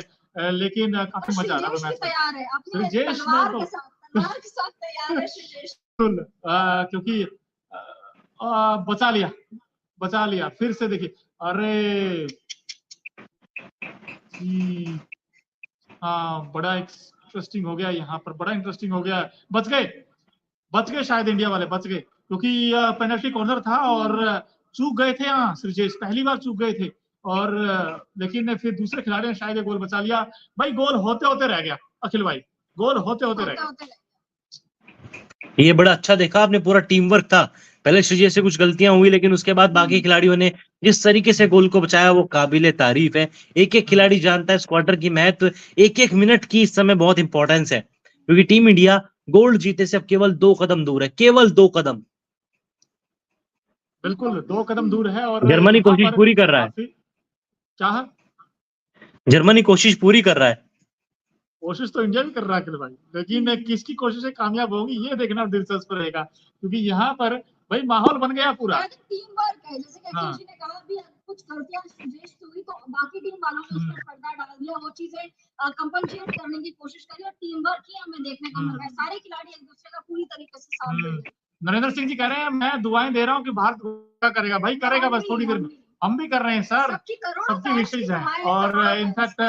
S2: लेकिन काफी मजा आ रहा है मैच में।
S1: तैयार है अपनी
S2: श्रीजेश ने
S1: तलवार
S2: तो
S1: के साथ तैयार है श्रीजेश।
S2: बिल्कुल, क्योंकि बचा लिया फिर से। देखिए, अरे जी, हाँ बड़ा इंटरेस्टिंग हो गया यहाँ पर, बड़ा इंटरेस्टिंग हो गया। बच गए शायद, इंडिया वाले बच गए, क्योंकि पेनल्टी कॉर्नर था और चूक गए थे। यहाँ श्रीजेश पहली बार चूक गए थे और लेकिन फिर दूसरे खिलाड़ी ने शायद गोल बचा लिया। भाई गोल होते होते रह गया अखिल भाई, गोल होते होते रह गया।
S3: ये बड़ा अच्छा देखा आपने, पूरा टीम वर्क था। पहले श्रीजेश से कुछ गलतियां हुई, लेकिन उसके बाद बाकी खिलाड़ियों ने जिस तरीके से गोल को बचाया वो काबिले तारीफ है। एक एक खिलाड़ी जानता है इस क्वार्टर की महत्व, एक एक मिनट की इस समय बहुत इंपॉर्टेंस है, क्योंकि टीम इंडिया गोल्ड जीते से अब केवल 2 कदम दूर है, केवल 2 कदम।
S2: बिल्कुल 2 कदम दूर है। और
S3: जर्मनी कोशिश पूरी कर रहा है।
S2: क्या है?
S3: जर्मनी कोशिश पूरी कर रहा है।
S2: कोशिश तो इंडिया भी कर रहा है अखिल भाई, लेकिन किसकी कोशिशें कामयाब होंगी ये देखना दिलचस्प रहेगा, क्योंकि यहाँ पर भाई माहौल बन गया पूरा।
S1: टीम वर्क है, जैसे कि अखिल जी ने कहा भी, कुछ गलतियां श्रीजेश से हुई तो बाकी टीम वालों ने उस पर पर्दा डाल दिया, वो चीजें कंपनसेट करने की कोशिश करी और टीम वर्क ही हमें देखने को मिल रहा है। सारे खिलाड़ी एक दूसरे का पूरी तरीके से साथ दे रहे हैं।
S2: नरेंद्र सिंह जी कह रहे हैं मैं दुआएं दे रहा हूँ कि भारत क्या करेगा। भाई करेगा, बस थोड़ी देर में हम भी कर रहे हैं सर, सबकी विशेष है। और इनफैक्ट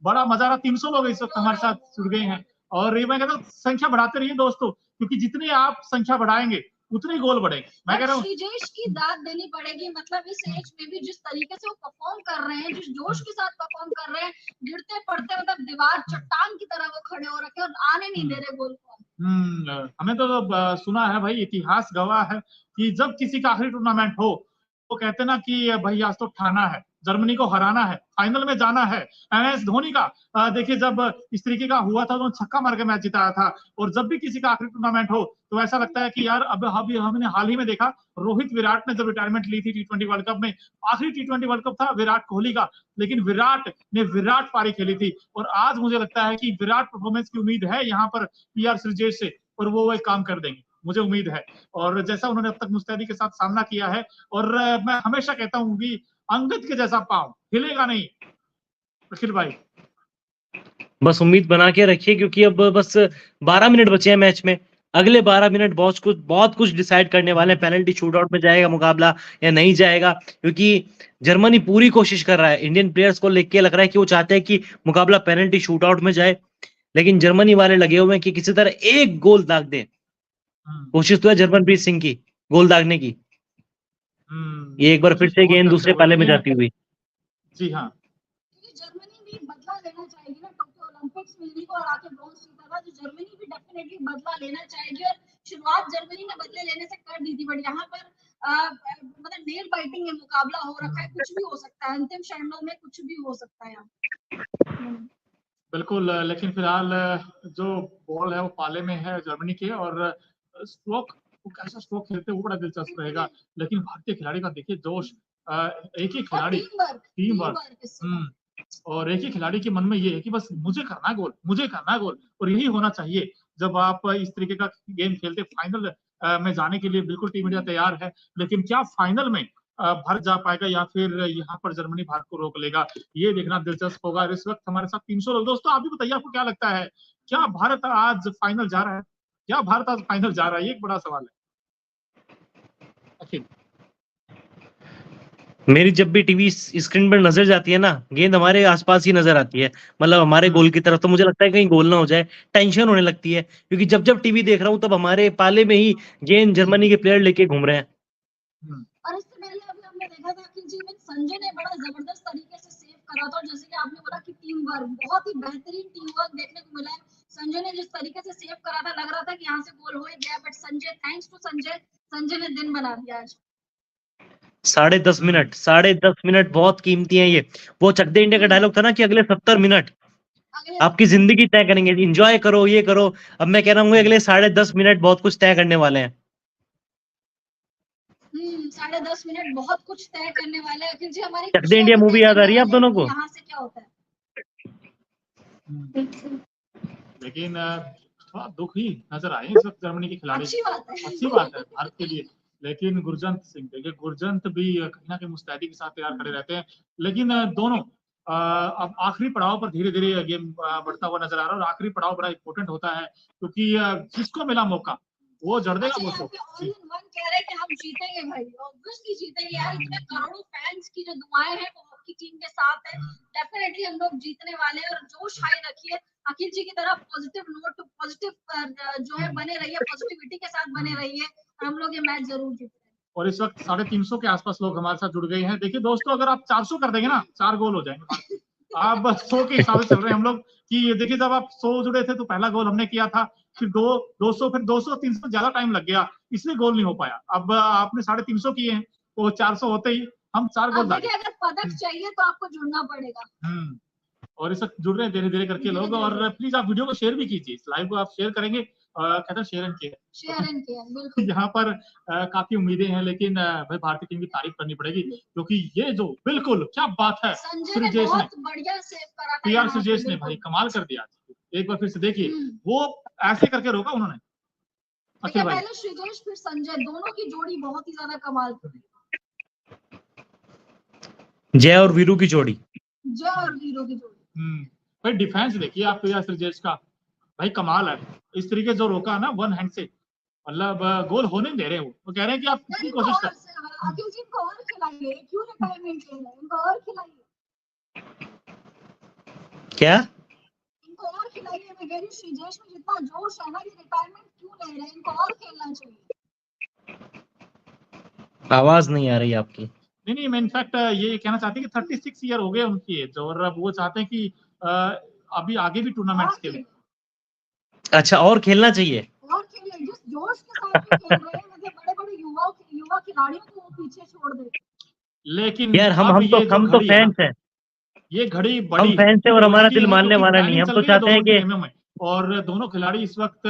S2: बड़ा मजा आ रहा, 300 लोग इस वक्त हमारे साथ जुड़ गए हैं। और ये मैं कहता हूँ संख्या बढ़ाते रहिए दोस्तों, क्योंकि जितने आप संख्या बढ़ाएंगे उतने गोल बढ़ेंगे। मैं कह रहा हूँ
S1: श्रीजेश की दाद देनी पड़ेगी, मतलब इस एज में भी जिस तरीके से वो परफॉर्म कर रहे हैं, जिस जोश के साथ परफॉर्म कर रहे हैं, गिरते पड़ते मतलब दीवार चट्टान की तरह वो खड़े हो रखे और आने नहीं दे रहे गोल को।
S2: हमें तो सुना है भाई, इतिहास गवाह है कि जब किसी का आखिरी टूर्नामेंट हो तो कहते ना कि भाई आज तो ठाना है, जर्मनी को हराना है, फाइनल में जाना है। एमएस धोनी का देखिए जब इस तरीके का हुआ था तो छक्का मार के मैच जिताया था। और जब भी किसी का आखिरी टूर्नामेंट हो तो ऐसा लगता है कि यार अब हमने हाल ही में देखा, रोहित विराट ने जब रिटायरमेंट ली थी टी20 वर्ल्ड कप में, आखिरी टी20 वर्ल्ड कप था विराट कोहली का, लेकिन विराट ने विराट पारी खेली थी। और आज मुझे लगता है कि विराट परफॉर्मेंस की उम्मीद है यहाँ पर पीआर श्रीजेश से, और वो एक काम कर देंगे, मुझे उम्मीद है। और जैसा उन्होंने अब तक मुस्तैदी के साथ सामना किया है, और मैं हमेशा कहता हूँ कि अंगद के जैसा पांव हिलेगा नहीं अखिल भाई।
S3: बस उम्मीद बना के रखिए, क्योंकि अब बस 12 मिनट बचे हैं मैच में। अगले 12 मिनट बहुत कुछ डिसाइड करने वाले हैं। पेनल्टी शूटआउट में जाएगा मुकाबला या नहीं जाएगा, क्योंकि जर्मनी पूरी कोशिश कर रहा है। इंडियन प्लेयर्स को लेके लग रहा है कि वो चाहते हैं कि मुकाबला पेनल्टी शूटआउट में जाए, लेकिन जर्मनी वाले लगे हुए हैं कि किसी तरह एक गोल दाग दें। कोशिश तो है जर्मनप्रीत सिंह की गोल दागने की। ये एक बार फिर से गेंद दूसरे पाले में जाती हुई।
S2: जी हाँ,
S1: जर्मनी भी बदला लेना चाहेगी ना, टोक्यो ओलंपिक्स में इन्हीं को हरा के ब्रॉन्ज जीता था, तो जर्मनी भी डेफिनेटली बदला लेना चाहेगी। और शुरुआत जर्मनी ने बदले लेने से कर दी थी, बट यहाँ पर मतलब नेल बाइटिंग है, मुकाबला हो रखा है, कुछ भी हो सकता है, अंतिम क्षणों में कुछ भी हो सकता है।
S2: बिल्कुल, लेकिन फिलहाल जो बॉल है वो पाले में है जर्मनी के, और स्ट्रोक वो कैसा स्ट्रोक खेलते हैं वो बड़ा दिलचस्प रहेगा। लेकिन भारतीय खिलाड़ी का देखिए जोश, एक ही खिलाड़ी, टीम वर्क, और एक ही खिलाड़ी के मन में ये है कि बस मुझे करना है गोल, मुझे करना है गोल। और यही होना चाहिए जब आप इस तरीके का गेम खेलते। फाइनल में जाने के लिए बिल्कुल टीम इंडिया तैयार है, लेकिन क्या फाइनल में भारत जा पाएगा या फिर यहाँ पर जर्मनी भारत को रोक लेगा, ये देखना दिलचस्प होगा। इस वक्त हमारे साथ 300 लोग। दोस्तों आप भी बताइए, आपको क्या लगता है, क्या भारत आज फाइनल जा रहा है? क्या भारत आज फाइनल जा रहा है? ये एक बड़ा सवाल है। अखिल,
S3: मेरी जब भी टीवी स्क्रीन पर नजर जाती है ना, गेंद हमारे आसपास ही नजर आती है, मतलब हमारे गोल की तरफ, तो मुझे लगता है कहीं गोल ना हो जाए, टेंशन होने लगती है, क्योंकि जब जब टीवी देख रहा हूँ तब हमारे पाले में ही गेंद जर्मनी के प्लेयर लेके घूम रहे हैं।
S1: और इससे पहले अभी हमने देखा था कि जीवन संजय ने बड़ा जबरदस्त तरीके से सेव करा था, और जैसे कि आपने बोला कि टीम वर्क, बहुत ही बेहतरीन टीम वर्क देखने को मिला है। संजय ने जिस तरीके से सेव करा था, लग रहा था कि यहाँ से गोल हो ही गया, but Sanjay, thanks to Sanjay, Sanjay ने दिन बना दिया आज।
S3: 10.5 मिनट बहुत कीमती है ये। वो चक दे इंडिया का डायलॉग था ना कि अगले 70 मिनट आपकी जिंदगी तय करेंगे, एंजॉय करो, ये करो। अब मैं कह रहा हूँ अगले 10.5 मिनट बहुत कुछ तय करने वाले हैं।
S1: 10.5 मिनट बहुत कुछ तय करने वाले हैं। अखिल जी, हमारी
S3: चक दे इंडिया मूवी याद आ रही है आप दोनों को?
S1: यहाँ से क्या होता है?
S2: लेकिन थोड़ा दुख ही नजर आए इस वक्त जर्मनी के खिलाड़ी।
S1: अच्छी बात
S2: है भारत के लिए। लेकिन गुरजंत सिंह, देखिए गुरजंत भी कहीं ना कहीं मुस्तैदी के साथ तैयार खड़े रहते हैं। लेकिन दोनों अब आखिरी पड़ाव पर धीरे धीरे गेम बढ़ता हुआ नजर आ रहा है, और आखिरी पड़ाव बड़ा इंपॉर्टेंट होता है, क्योंकि जिसको मिला मौका वो जड़ देगा वो शो।
S1: कह रहे हैं कि हम जीतेंगे भाई, ऑब्वियसली जीतेंगे यार। इतने करोड़ों फैंस की जो दुआएं हैं वो हॉकी टीम के साथ है, डेफिनेटली हम लोग जीतने वाले हैं। और जोश हाई रखिए, अखिल जी की तरह पॉजिटिव नोट, पॉजिटिव जो है बने रहिए, पॉजिटिविटी के साथ बने रहिए, हम लोग ये मैच जरूर जीतेंगे।
S2: और इस वक्त 350 के आसपास लोग हमारे साथ जुड़ गए हैं। देखिए दोस्तों, अगर आप 400 कर देंगे ना, 4 गोल हो जाएंगे। आप बस 100 के हिसाब से चल रहे हैं हम लोग, कि देखिए जब आप 100 जुड़े थे तो पहला गोल हमने किया था, फिर 200, फिर 200, 300 ज्यादा टाइम लग गया, इसलिए गोल नहीं हो पाया। अब आपने 350 किए हैं, तो 400 होते ही हम 4 गोल डाले।
S1: अगर पदक चाहिए तो आपको जुड़ना पड़ेगा।
S2: और इस वक्त जुड़ रहे हैं धीरे धीरे करके लोग। और प्लीज आप वीडियो को शेयर भी कीजिए, इस लाइव को आप शेयर करेंगे, कहते हैं शेयर एंड केयर, बिल्कुल। यहाँ पर काफी उम्मीदें हैं, लेकिन भाई भारतीय टीम की तारीफ करनी पड़ेगी, क्योंकि ये जो बिल्कुल क्या बात है,
S1: सृजेश ने बढ़िया सेव करा था,
S2: पीआर सृजेश ने भाई कमाल कर दिया। एक बार फिर से देखिए, वो ऐसे करके रोका उन्होंने।
S1: अच्छा भाई, पहले सृजेश फिर संजय, दोनों की जोड़ी बहुत ही ज्यादा कमाल थी।
S3: जय और वीरू की जोड़ी।
S2: भाई डिफेंस देखिए आप पीआर सृजेश का, भाई कमाल है। इस तरीके जो रोका ना वन हैंड से, मतलब गोल होने दे रहे हो, वो कह रहे हैं कि आप कितनी कोशिश कर।
S1: अखिल जी को और खिलाइए, क्यों रिटायरमेंट ले रहे हैं, इनको और खिलाइए।
S3: क्या
S1: इनको और खिलाइए, मैं कह रही हूं सृजेश में जितना जोश है ना, ये रिटायरमेंट क्यों ले रहे हैं, इनको और खेलना चाहिए।
S3: आवाज नहीं आ रही आपकी।
S2: नहीं, मैं इनफैक्ट ये कहना चाहती हूँ कि 36 ईयर हो गए उनकी एज, और अब वो चाहते हैं कि अभी आगे भी टूर्नामेंट्स खेलें।
S3: अच्छा, और खेलना चाहिए,
S1: और खेलें, जिस जोश के साथ खेल रहे हैं, मतलब बड़े-बड़े युवा खिलाड़ियों को वो पीछे छोड़ दे।
S2: लेकिन
S3: यार हम तो फैंस हैं,
S2: ये घड़ी बड़ी,
S3: हम फैंस हैं, और हमारा दिल मानने वाला नहीं है। हम तो चाहते हैं कि
S2: और दोनों खिलाड़ी इस वक्त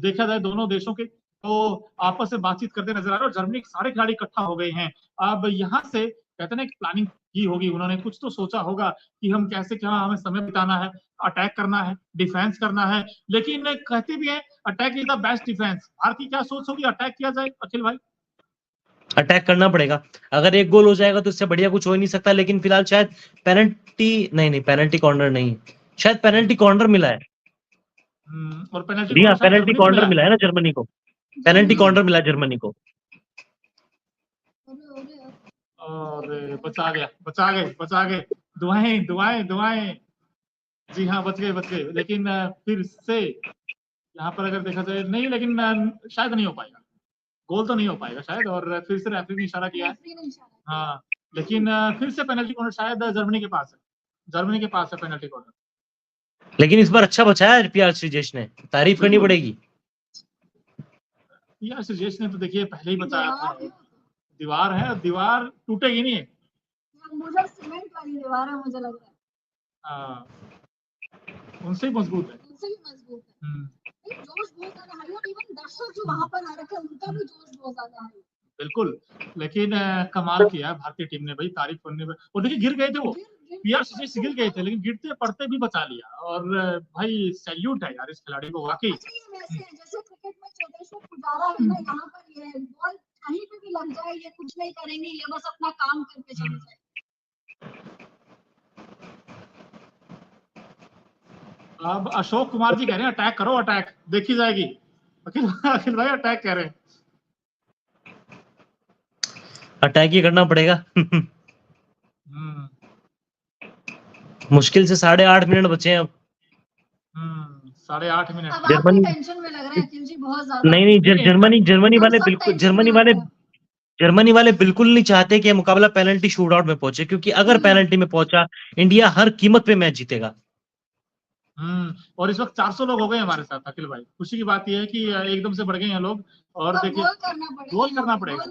S2: देखा जाए दोनों देशों के, तो आपस में बातचीत करते नजर आ रहे हैं, और जर्मनी के सारे खिलाड़ी इकट्ठा हो गए हैं। अब यहाँ से कहते हैं कि प्लानिंग की होगी, उन्होंने कुछ तो सोचा होगा कि हम कैसे, क्या हमें समय बिताना है, अटैक करना है, डिफेंस करना है। लेकिन कहते भी हैं attack is the best defence. Bharat की क्या सोच होगी, अटैक किया जाए अखिल भाई?
S3: अटैक करना पड़ेगा। अगर एक गोल हो जाएगा तो इससे बढ़िया कुछ हो ही नहीं सकता। लेकिन फिलहाल शायद पेनल्टी पेनल्टी कॉर्नर नहीं, शायद पेनल्टी कॉर्नर मिला है।
S2: और पेनल्टी
S3: कॉर्नर मिला है ना जर्मनी को, पेनल्टी कॉर्नर मिला जर्मनी को।
S2: और बचा गए। दुआएं। जी हाँ, बच गए। लेकिन फिर से यहाँ पर अगर देखा जाए नहीं, लेकिन शायद नहीं हो पाएगा, गोल तो नहीं हो पाएगा शायद। और फिर से रेफरी ने इशारा किया है, हाँ, लेकिन फिर से पेनल्टी कॉर्नर शायद जर्मनी के पास है पेनल्टी कॉर्नर।
S3: लेकिन इस बार अच्छा बचाया है पीआर सृजेश ने, तारीफ करनी पड़ेगी।
S2: पीआर सृजेश ने तो देखिए पहले ही बताया था, दीवार है, दीवार टूटेगी नहीं,
S1: मुझे सीमेंट वाली दीवार है, मुझे लग रहा है
S2: उनसे भी मजबूत है।
S1: जोश बहुत ज्यादा है, और इवन दर्शक जो वहां पर आ रखे हैं उनका भी जोश बहुत ज्यादा है।
S2: बिल्कुल, लेकिन कमाल किया भारतीय टीम ने भाई, तारीफ करने पर। और देखिए गिर गए थे वो, पीआर सृजेश गिर गए थे, लेकिन गिरते पड़ते भी बचा लिया। और भाई सैल्यूट है यार इस खिलाड़ी को वाकई।
S1: जैसे क्रिकेट में चेतेश्वर पुजारा है ना, यहाँ पर ये बॉल कहीं पे भी लग जाए, ये कुछ नहीं करेंगे, ये बस अपना काम करके चले जाए।
S2: अब अशोक कुमार जी कह रहे हैं अटैक करो, अटैक देखी जाएगी। अखिल भाई अटैक कह रहे हैं।
S3: अटैक ही करना पड़ेगा। मुश्किल से 8.5 मिनट बचे हैं अब।
S2: 8.5 मिनट।
S1: अब आप भी टेंशन में लग रहे हैं अखिल जी बहुत ज्यादा।
S3: नहीं जर्मनी वाले
S1: हम सब
S3: बिल्कुल
S1: टेंशन में लग रहे हैं।
S3: जर्मनी वाले बिल्कुल नहीं चाहते कि ये मुकाबला पेनल्टी शूट आउट में पहुंचे, क्योंकि अगर पेनल्टी में पहुंचा इंडिया हर कीमत पे मैच जीतेगा।
S2: और इस वक्त 400 लोग हो गए हमारे साथ अखिल भाई। खुशी की बात यह है कि एकदम से बढ़ गए हैं लोग। और देखिए गोल करना पड़ेगा,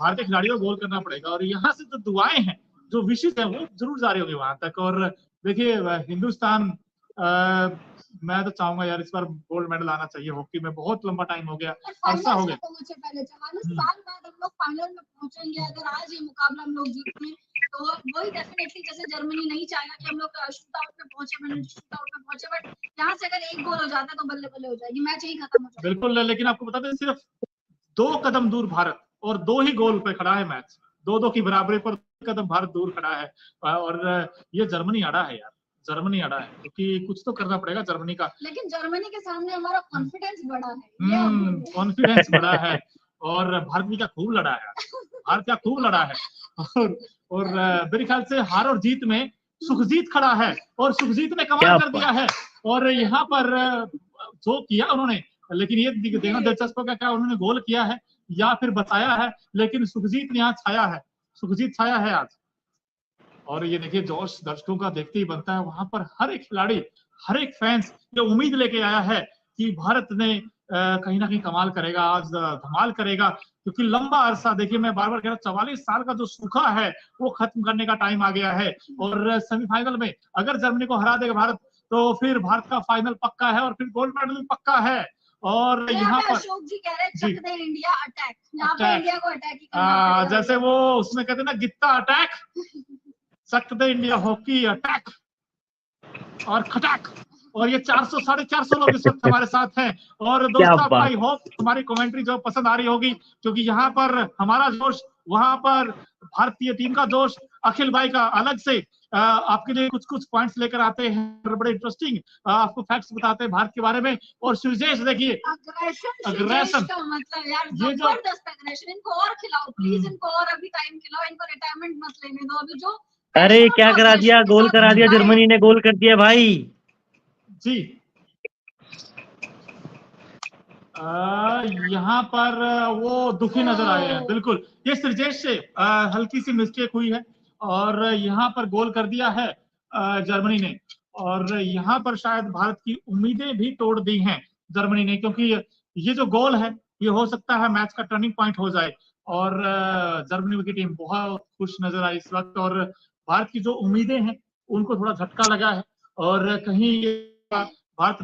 S2: भारतीय खिलाड़ियों को गोल करना पड़ेगा। और यहाँ से जो दुआएं हैं, जो विशेष है, वो जरूर जारी होगी वहां तक। और देखिए हिंदुस्तान, मैं तो चाहूंगा यार इस बार गोल्ड मेडल आना चाहिए हॉकी में। बहुत लंबा टाइम हो गया, अरसा हो गया।
S1: पहले 44 साल बाद हम लोग फाइनल में पहुंचेंगे। अगर आज ये मुकाबला हम लोग जीते तो वही डेफिनेटली, जैसे जर्मनी नहीं चाहेगा कि हम लोग शूट आउट में पहुंचे, बट यहाँ से अगर एक गोल हो जाता है तो बल्ले बल्ले हो जाएगी, मैच यही खत्म हो जाएगा।
S2: बिल्कुल, लेकिन आपको बता दें सिर्फ 2 कदम दूर भारत और 2 ही गोल पे खड़ा है मैच। 2-2 की बराबरी पर कदम भारत दूर खड़ा है। और ये जर्मनी अड़ा है यार, जर्मनी अड़ा है, क्योंकि कुछ तो करना पड़ेगा जर्मनी का।
S1: लेकिन जर्मनी के सामने हमारा कॉन्फिडेंस बड़ा है।
S2: कॉन्फिडेंस बड़ा है। और भारत भी क्या खूब लड़ा है, भारत क्या खूब लड़ा है। और मेरे ख्याल से हार और जीत में सुखजीत खड़ा है, और सुखजीत ने कमाल कर दिया है। और यहाँ पर जो किया उन्होंने, लेकिन ये देखना दिलचस्प होगा क्या उन्होंने गोल किया है या फिर बचाया है। लेकिन सुखजीत ने यहाँ छाया है, सुखजीत छाया है आज। और ये देखिए जोश दर्शकों का देखते ही बनता है। वहां पर हर एक खिलाड़ी, हर एक फैंस ये उम्मीद लेके आया है कि भारत ने कहीं ना कहीं कमाल करेगा, आज धमाल करेगा। क्योंकि लंबा अरसा, देखिए मैं बार बार कह रहा हूँ, 44 साल का जो सूखा है वो खत्म करने का टाइम आ गया है। और सेमीफाइनल में अगर जर्मनी को हरा देगा भारत, तो फिर भारत का फाइनल पक्का है और फिर गोल्ड मेडल पक्का है। और यहाँ पर
S1: अशोक जी कह रहे हैं चक दे इंडिया अटैक, यहाँ पे इंडिया को अटैक ही करना पड़ेगा।
S2: जैसे वो उसमें कहते हैं ना, गित्ता अटैक, चक दे इंडिया हॉकी अटैक और खटाक। और ये 400 450 लोग इस वक्त हमारे साथ हैं। और दोस्तों आई होप हमारी कमेंट्री जो पसंद आ रही होगी, क्योंकि यहाँ पर हमारा जोश, वहां पर भारतीय टीम का जोश। अखिल भाई का अलग से आपके लिए कुछ कुछ पॉइंट्स लेकर आते हैं, बड़े इंटरेस्टिंग आपको फैक्ट्स बताते हैं भारत के बारे में। और सुजेश देखिए
S1: अग्रेशन का मतलब यार जबरदस्त अग्रेशन। इनको और खिलाओ प्लीज, इनको और अभी टाइम खिलाओ, इनको रिटायरमेंट मत लेने दो अभी। जो
S3: अरे क्या करा दिया, गोल करा दिया, जर्मनी ने गोल कर दिया भाई
S2: जी। यहाँ पर वो दुखी नजर आए हैं, बिल्कुल ये सुजेश से हल्की सी मिस्टेक हुई है। और यहाँ पर गोल कर दिया है जर्मनी ने। और यहाँ पर शायद भारत की उम्मीदें भी तोड़ दी हैं जर्मनी ने, क्योंकि ये जो गोल है ये हो सकता है मैच का टर्निंग पॉइंट हो जाए। और जर्मनी की टीम बहुत खुश नजर आई इस वक्त। और भारत की जो उम्मीदें हैं उनको थोड़ा झटका लगा है। और कहीं भारत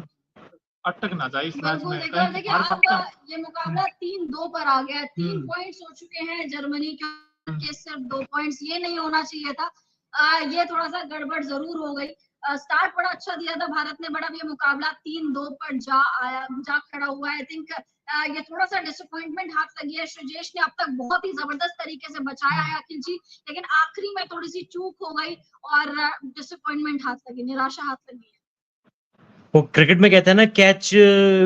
S2: अटक ना जाए इस मैच में।
S1: ये मुकाबला 3-2 पर आ गया है। 3 पॉइंट्स हो चुके हैं जर्मनी के, सिर्फ 2 पॉइंट्स। ये नहीं होना चाहिए था, ये थोड़ा सा गड़बड़ जरूर हो गई। स्टार्ट बड़ा अच्छा दिया था भारत ने, बड़ा ये मुकाबला 3-2 पर जा खड़ा हुआ है। आई थिंक ये थोड़ा सा डिसअपॉइंटमेंट हाथ लगी है। सुजेश ने अब तक बहुत ही जबरदस्त तरीके से बचाया है अखिल जी, लेकिन आखिरी में थोड़ी सी चूक हो गई और डिसअपॉइंटमेंट हाथ लगी, निराशा हाथ लगी है।
S3: वो क्रिकेट में कहते हैं ना, कैच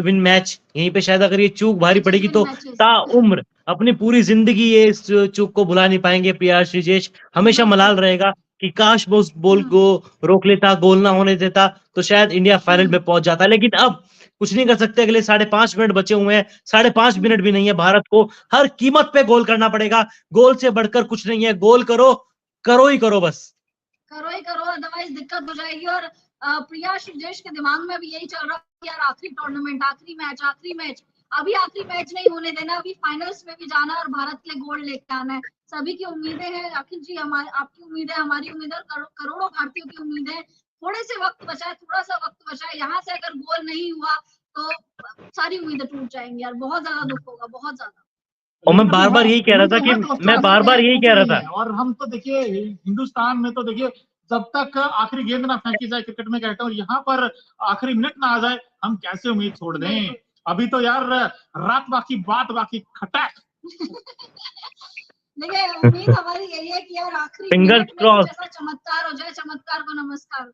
S3: विन मैच। यहीं पे शायद अगर ये चूक भारी पड़ेगी तो ताउम्र अपनी पूरी जिंदगी ये इस चूक को भुला नहीं पाएंगे। प्रिया श्रीजेश हमेशा मलाल रहेगा कि काश वो उस बॉल को रोक लेता, गोल ना होने देता, तो शायद इंडिया फाइनल में पहुंच जाता। लेकिन अब कुछ नहीं कर सकते, अगले 5.5 मिनट बचे हुए हैं। 5.5 मिनट भी नहीं है, भारत को हर कीमत पे गोल करना पड़ेगा। गोल से बढ़कर कुछ नहीं है, गोल करो, करो ही करो, बस
S1: करो ही करो, अदरवाइज दिक्कत हो जाएगी। और प्रिया सुजेश के दिमाग में भी यही चल रहा है यार, आखिरी टूर्नामेंट, आखिरी मैच, अभी आखिरी मैच नहीं होने देना, अभी फाइनल्स में भी जाना और भारत के लिए गोल्ड लेके आना है। सभी की उम्मीदें हैं अखिल जी, आपकी उम्मीद है, हमारी उम्मीद है, करोड़ों भारतीयों की उम्मीद है। थोड़ा सा वक्त बचा है। यहाँ से अगर गोल नहीं हुआ तो सारी उम्मीदें टूट जाएंगी यार, बहुत ज्यादा दुख होगा, बहुत ज्यादा।
S3: और मैं बार बार यही कह रहा था
S2: और हम तो देखिए हिंदुस्तान में तो देखिए जब तक आखिरी गेंद ना फेंकी जाए, क्रिकेट में कहता हूँ, यहाँ पर आखिरी मिनट ना आ जाए, हम कैसे उम्मीद छोड़ दें। अभी तो यार रात बाकी बात बाकी, खटाक
S1: देखिए उम्मीद हमारी यही है कि यार आखिरी
S3: Fingers
S1: मिनट में कुछ
S3: crossed.
S1: ऐसा चमत्कार हो जाए, चमत्कार को नमस्कार।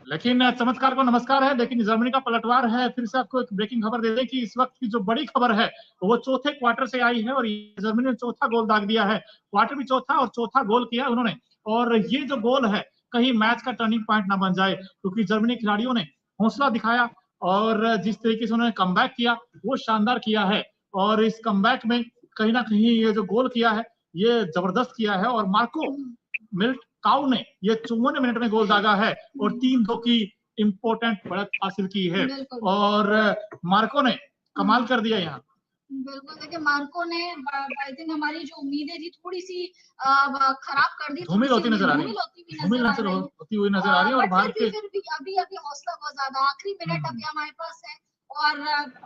S2: लेकिन चमत्कार को नमस्कार है, लेकिन जर्मनी का पलटवार है। फिर से आपको एक ब्रेकिंग खबर दे दें कि इस वक्त की जो बड़ी खबर है वो चौथे क्वार्टर से आई है और जर्मनी ने चौथा गोल दाग दिया है। क्वार्टर भी चौथा और चौथा गोल किया उन्होंने, और ये जो गोल है कहीं मैच का टर्निंग पॉइंट ना बन जाए, क्योंकि जर्मनी खिलाड़ियों ने हौसला दिखाया और जिस तरीके से उन्होंने कमबैक किया वो शानदार किया है। और इस कमबैक में कहीं ना कहीं ये जो गोल किया है ये जबरदस्त किया है। और मार्को मिलिटकाउ ने ये 54 मिनट में गोल दागा है और 3-2 की इंपॉर्टेंट बढ़त हासिल की है और मार्को ने कमाल कर दिया यहाँ।
S1: बिल्कुल, देखिए मार्को ने आई थिंक हमारी जो उम्मीदें थी थोड़ी सी खराब कर दी,
S2: धूमिल होती नजर आ रही है, होती हुई नजर आ रही है। और भारत के
S1: फिर भी अभी हौसला बहुत ज्यादा, आखिरी मिनट अभी हमारे पास है और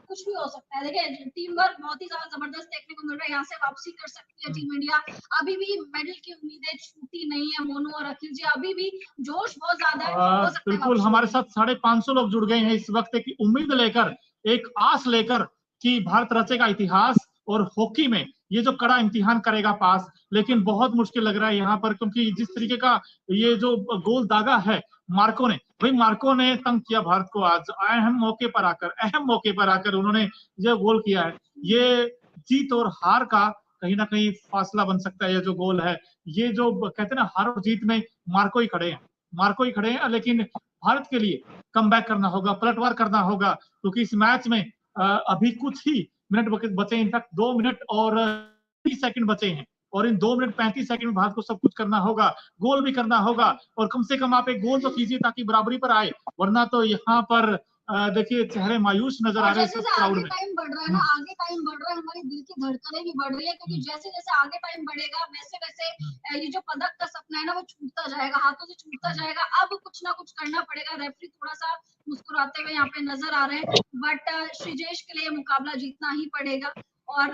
S1: कुछ भी हो सकता है। देखिए टीम वर्क बहुत ही ज्यादा जबरदस्त देखने को मिल रहा है, यहाँ से वापसी कर सकती है टीम इंडिया। अभी भी मेडल की उम्मीदें छूटी नहीं है। मोनू और अखिल जी अभी भी जोश बहुत ज्यादा है, हो सकता है
S2: बिल्कुल हमारे साथ 550 लोग जुड़ गए हैं इस वक्त, एक उम्मीद लेकर, एक आस लेकर कि भारत रचेगा इतिहास और हॉकी में ये जो कड़ा इम्तिहान करेगा पास। लेकिन बहुत मुश्किल लग रहा है यहाँ पर, क्योंकि जिस तरीके का ये जो गोल दागा है मार्को ने, भाई मार्को ने तंग किया भारत को। आज अहम मौके पर आकर उन्होंने जो गोल किया है, ये जीत और हार का कहीं ना कहीं फासला बन सकता है। ये जो गोल है, ये जो कहते हैं ना हार और जीत में मार्को ही खड़े हैं। लेकिन भारत के लिए कमबैक करना होगा, पलटवार करना होगा, क्योंकि इस मैच में अभी कुछ ही मिनट बचे, इनफैक्ट 2 मिनट और 30 सेकंड बचे हैं और इन 2 मिनट 35 सेकंड में भारत को सब कुछ करना होगा, गोल भी करना होगा। और कम से कम आप एक गोल तो कीजिए ताकि बराबरी पर आए, वरना तो यहाँ पर देखिए चेहरे मायूस नजर आ रहे हैं सब क्राउड में।
S1: टाइम बढ़ रहा है ना, आगे टाइम बढ़ रहा है, हमारी दिल की धड़कनें भी बढ़ रही है, क्योंकि जैसे जैसे आगे टाइम बढ़ेगा वैसे वैसे ये जो पदक का सपना है ना वो छूटता जाएगा, हाथों से छूटता जाएगा। अब कुछ ना कुछ करना पड़ेगा। रेफरी थोड़ा सा मुस्कुराते हुए यहाँ पे नजर आ रहे हैं, बट श्रीजेश के लिए मुकाबला जीतना ही पड़ेगा और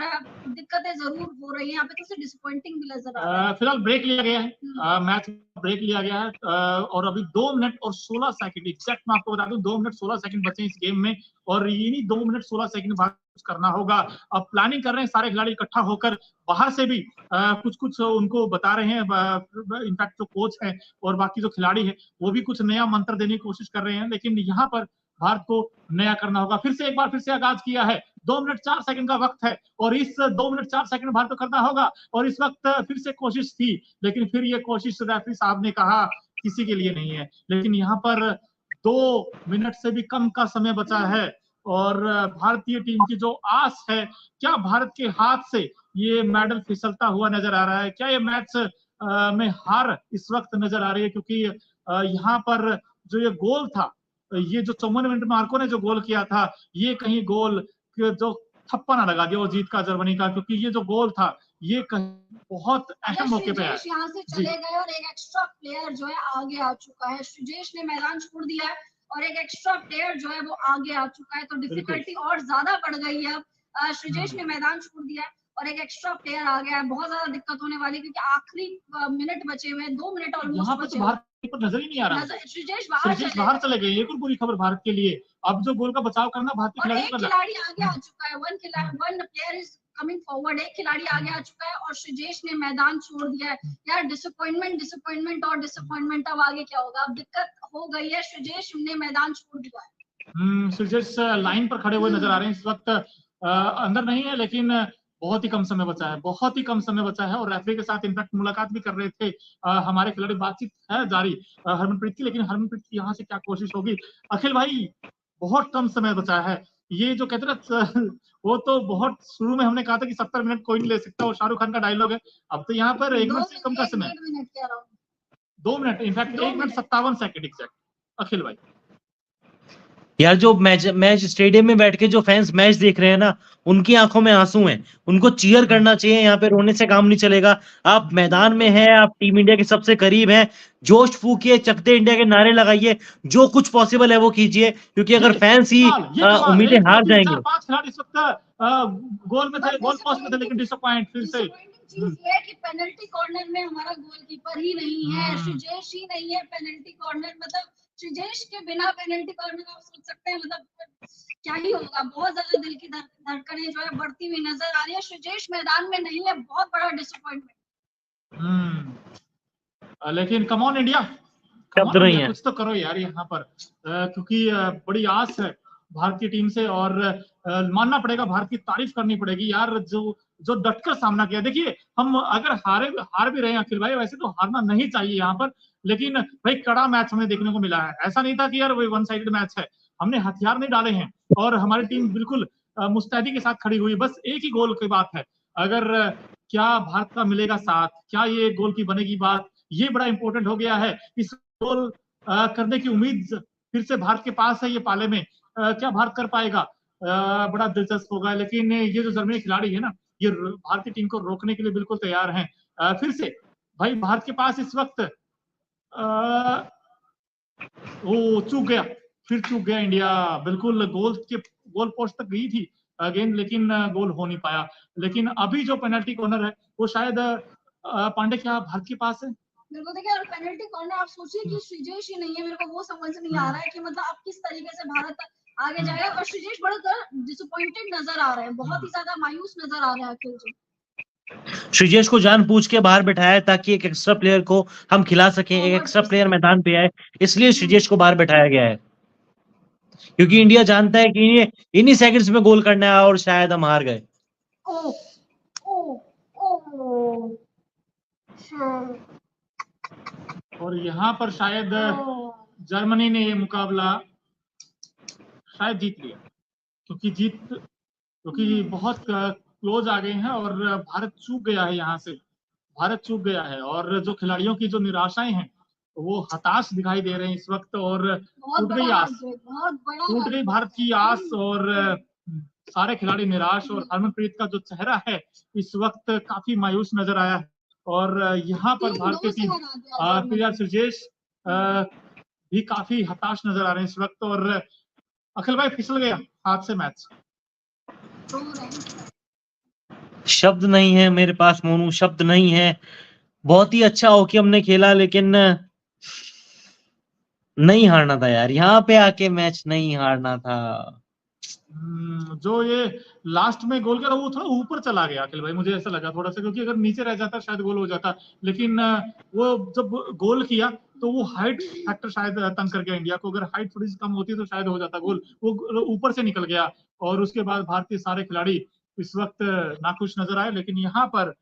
S1: दिक्कतें जरूर हो रही है यहाँ पे, तो डिसअपॉइंटिंग भी नजर आ रहा है।
S2: फिलहाल ब्रेक लिया गया है, मैच ब्रेक लिया गया है और अभी 2 मिनट और 16 सेकंड एग्जैक्ट मैं आपको बता दूं, 2 मिनट 16 सेकंड बचे इस गेम में और इन्हीं 2 मिनट 16 सेकंड बाद कुछ करना होगा। अब प्लानिंग कर रहे हैं सारे खिलाड़ी इकट्ठा होकर, बाहर से भी कुछ उनको बता रहे हैं, इनफैक्ट जो कोच है और बाकी जो खिलाड़ी है वो भी कुछ नया मंत्र देने की कोशिश कर रहे हैं। लेकिन यहाँ पर भारत को नया करना होगा। फिर से आगाज किया है, 2 मिनट 4 सेकंड का वक्त है और इस 2 मिनट 4 सेकंड भारत को करना होगा। और इस वक्त फिर से कोशिश थी, लेकिन फिर ये कोशिश रेफरी साहब ने कहा किसी के लिए नहीं है। लेकिन यहाँ पर 2 मिनट से भी कम का समय बचा है और भारतीय टीम की जो आस है, क्या भारत के हाथ से ये मेडल फिसलता हुआ नजर आ रहा है? क्या ये मैच में हार इस वक्त नजर आ रही है? क्योंकि यहाँ पर जो ये गोल था, ये जो 54 मिनट में मार्को ने जो गोल किया था, ये कहीं गोल जो थप्पा ना लगा दिया वो जीत का जर्मनी का, क्योंकि ये जो गोल था ये बहुत अहम मौके पे है।
S1: यहाँ से चले गए और एक एक्स्ट्रा प्लेयर जो है आगे आ चुका है। श्रीजेश ने मैदान छोड़ दिया है और एक एक्स्ट्रा प्लेयर जो है वो आगे आ चुका है, तो डिफिकल्टी और ज्यादा बढ़ गई है। श्रीजेश ने मैदान छोड़ दिया है और एक एक्स्ट्रा प्लेयर आ गया है, बहुत ज्यादा दिक्कत होने वाली, क्योंकि आखिरी मिनट बचे हुए हैं, 2 मिनट ऑलमोस्ट बचे हुए।
S2: पर नजर ही नहीं आ रहा,
S1: श्रीजेश
S2: बाहर चले गए। एक और बुरी खबर भारत के लिए, अब जो गोल का बचाव करना भारतीय
S1: खिलाड़ी आगे आ चुका है, one player is coming forward, एक खिलाड़ी आगे आ चुका है और श्रीजेश ने मैदान छोड़ दिया है। यार डिसअपॉइंटमेंट अब आगे क्या होगा? अब दिक्कत हो गई है, श्रीजेश ने मैदान छोड़ दिया है।
S2: श्रीजेश लाइन पर खड़े हुए नजर आ रहे हैं इस वक्त, अंदर नहीं है, लेकिन बहुत ही कम समय बचा है और रेफरी के साथ इनफैक्ट मुलाकात भी कर रहे थे हमारे खिलाड़ी, बातचीत है जारी हरमनप्रीत की। लेकिन हरमनप्रीत की यहाँ से क्या कोशिश होगी? अखिल भाई बहुत कम समय बचा है, ये जो कहते ना वो तो बहुत शुरू में हमने कहा था कि 70 मिनट कोई नहीं ले सकता, वो शाहरुख खान का डायलॉग है। अब तो यहाँ पर 1 मिनट से कम का समय, 2 minute in fact 1 minute 57 second exact. Akhil भाई
S3: यार जो मैच स्टेडियम में बैठ के जो फैंस मैच देख रहे हैं ना, उनकी आंखों में आंसू हैं, उनको चीयर करना चाहिए। यहाँ पे रोने से काम नहीं चलेगा। आप मैदान में हैं, आप टीम इंडिया के सबसे करीब हैं, जोश फूकिए, चक दे इंडिया के नारे लगाइए, जो कुछ पॉसिबल है वो कीजिए, क्योंकि अगर फैंस ही उम्मीदें हार जाएंगे।
S2: 4-5 खिलाड़ी इस वक्त गोल पोस्ट में थे, लेकिन डिसअपॉइंट फिर से
S1: चीज ये है कि पेनल्टी कॉर्नर में हमारा गोलकीपर ही नहीं है, श्रीजेश ही नहीं है पेनल्टी कॉर्नर। मतलब श्रीजेश के बिना पेनल्टी कॉर्नर आप सोच सकते हैं मतलब क्या ही होगा, बहुत ज्यादा दिल की धड़कनें जो है बढ़ती हुई नजर आ रही है। श्रीजेश मैदान में नहीं है, बहुत बड़ा डिसअपॉइंटमेंट।
S2: लेकिन कम ऑन इंडिया,
S3: शब्द नहीं है।
S2: कुछ तो करो यार यहाँ पर, क्योंकि बड़ी आस है भारतीय टीम से, और मानना पड़ेगा, भारत की तारीफ करनी पड़ेगी यार, जो डटकर सामना किया। देखिए, हम अगर हार भी रहे हैं अखिल भाई, वैसे तो हारना नहीं चाहिए यहाँ पर, लेकिन भाई कड़ा मैच हमें देखने को मिला है। ऐसा नहीं था कि यार वही वन साइडेड मैच है, हमने हथियार नहीं डाले हैं और हमारी टीम बिल्कुल मुस्तैदी के साथ खड़ी हुई। बस एक ही गोल की बात है, अगर क्या भारत का मिलेगा साथ, क्या ये गोल की बनेगी बात, ये बड़ा इंपॉर्टेंट हो गया है। इस गोल करने की उम्मीद फिर से भारत के पास है ये पाले में, क्या भारत कर पाएगा, बड़ा दिलचस्प होगा। लेकिन ये जो जर्मनी खिलाड़ी है ना, ये भारतीय टीम को रोकने के लिए बिल्कुल तैयार हैं। फिर से भाई भारत के पास इस वक्त वो चूक गया, फिर चूक गया इंडिया, बिल्कुल गोल पोस्ट तक गई थी गेंद, लेकिन गोल हो नहीं पाया। लेकिन अभी जो पेनल्टी कॉर्नर है वो शायद पांडे क्या भारत के पास है।
S1: बिल्कुल, देखिए, और पेनल्टी कॉर्नर आप सोचिए कि श्रीजेश ही नहीं है, मेरे को वो समझ नहीं आ रहा है कि मतलब अब किस तरीके से भारत आगे जाएगा। और श्रीजेश बड़ा डिसअपॉइंटेड नजर आ रहे हैं, बहुत ही ज्यादा मायूस नजर आ रहे हैं अखिल जी।
S3: श्रीजेश को जानबूझ के बाहर बिठाया है ताकि एक एक्स्ट्रा प्लेयर को हम खिला सकें, एक एक्स्ट्रा प्लेयर मैदान पे आए, इसलिए श्रीजेश को बाहर बिठाया गया है, क्योंकि इंडिया जानता है कि इन्हीं सेकंड्स में गोल करना है और शायद हम हार गए।
S2: और यहाँ पर शायद जर्मनी ने ये मुकाबला शायद जीत लिया, क्योंकि बहुत क्लोज आ गए हैं और भारत चूक गया है, यहाँ से भारत चूक गया है। और जो खिलाड़ियों की जो निराशाएं हैं वो हताश दिखाई दे रहे हैं इस वक्त, और टूट गई आस, टूट गई भारत की आस, और सारे खिलाड़ी निराश, और हरमनप्रीत का जो चेहरा है इस वक्त काफी मायूस नजर आया है। और यहाँ पर भारतीय टीम पीआर श्रीजेश भी काफी हताश नजर आ रहे हैं इस वक्त। और अखिल भाई फिसल गया हाथ से मैच,
S3: शब्द नहीं है मेरे पास मोनू, शब्द नहीं है। बहुत ही अच्छा हॉकी हमने खेला, लेकिन नहीं हारना था यार, यहाँ पे आके मैच नहीं हारना था।
S2: जो ये लास्ट में गोल करा वो थोड़ा ऊपर चला गया अखिल भाई, मुझे ऐसा लगा थोड़ा सा, क्योंकि अगर नीचे रह जाता शायद गोल हो जाता। लेकिन वो जब गोल किया तो वो हाइट फैक्टर शायद तंग कर गया इंडिया को, अगर हाइट थोड़ी सी कम होती तो शायद हो जाता गोल, वो ऊपर से निकल गया। और उसके बाद भारतीय सारे खिलाड़ी इस वक्त नाखुश नजर आए। लेकिन यहाँ पर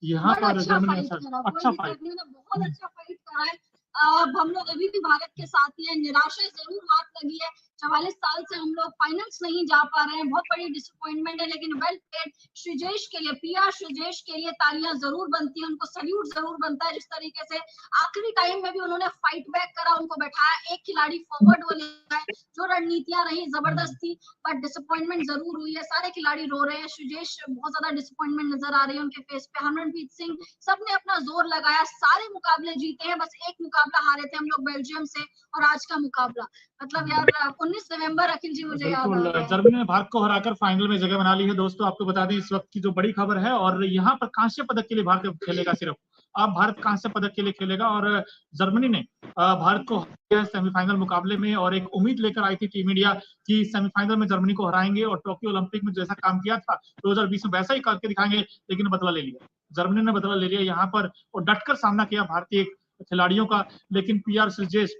S2: जर्मनी अच्छा फाइट,
S1: बहुत अच्छा फाइट करा है। अब हम लोग अभी भी भारत के साथ ही है, निराशा जरूर हाथ लगी है। 44 साल से हम लोग फाइनल्स नहीं जा पा रहे हैं, बहुत बड़ी डिसअपॉइंटमेंट है। लेकिन वेल प्लेड श्रीजेश के लिए, पीआर श्रीजेश के लिए तालियां जरूर बनती है, उनको सल्यूट जरूर बनता है। जिस तरीके से आखिरी टाइम में भी उन्होंने फाइट बैक करा, उनको बैठाया, एक खिलाड़ी फॉरवर्ड वो ले गए, जो रणनीतियां रही जबरदस्त थी, बट डिसअपॉइंटमेंट जरूर हुई है। सारे खिलाड़ी रो रहे हैं, श्रीजेश बहुत ज्यादा डिसअपॉइंटमेंट नजर आ रही है उनके फेस पे। हरमनप्रीत सिंह, सबने अपना जोर लगाया, सारे मुकाबले जीते हैं, बस एक मुकाबला हारे थे हम लोग बेल्जियम से, और आज का मुकाबला मतलब यार 19 नवंबर अखिल जी मुझे याद आ रहा है।
S2: जर्मनी ने भारत को हराकर फाइनल में जगह बना ली है। दोस्तों आपको बता दें इस वक्त की जो बड़ी खबर है, और यहाँ पर कांस्य पदक के लिए भारत खेलेगा, सिर्फ अब भारत कांस्य पदक के लिए खेलेगा। और जर्मनी ने भारत को सेमीफाइनल मुकाबले में, और एक उम्मीद लेकर आई थी टीम इंडिया की सेमीफाइनल में जर्मनी को हराएंगे और टोक्यो ओलंपिक में जैसा काम किया था 2020 में वैसा ही करके दिखाएंगे। लेकिन बदला ले लिया, जर्मनी ने बदला ले लिया यहाँ पर, और डटकर सामना किया भारतीय खिलाड़ियों का। लेकिन पीआर श्रीजेश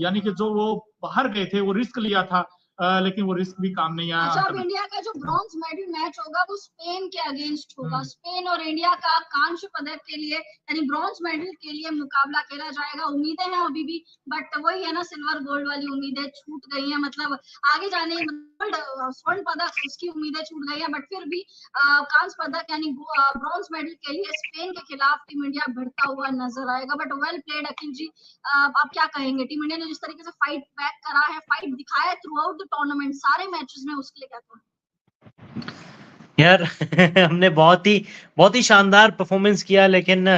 S2: यानी कि जो वो बाहर गए थे, वो रिस्क लिया था, लेकिन वो रिस्क भी काम नहीं आया।
S1: अच्छा, अब इंडिया का जो ब्रॉन्ज मेडल मैच होगा वो स्पेन के अगेंस्ट होगा। स्पेन और इंडिया का कांस्य पदक के लिए यानी ब्रॉन्ज मेडल के लिए मुकाबला खेला जाएगा। उम्मीदें हैं अभी भी, बट वही है ना, सिल्वर गोल्ड वाली उम्मीदें छूट गई हैं, मतलब आगे जाने स्वर्ण पदक उसकी उम्मीदें छूट गई है, बट फिर भी कांस्य पदक यानी ब्रॉन्ज मेडल के लिए स्पेन के खिलाफ टीम इंडिया भिड़ता हुआ नजर आएगा। बट वेल प्लेड अखिल जी, आप क्या कहेंगे? टीम इंडिया ने जिस तरीके से फाइट बैक करा है, फाइट दिखाया है थ्रू आउट द टूर्नामेंट सारे मैचेस में, उसके लिए क्या कहें?
S3: यार हमने बहुत ही शानदार परफॉर्मेंस किया, लेकिन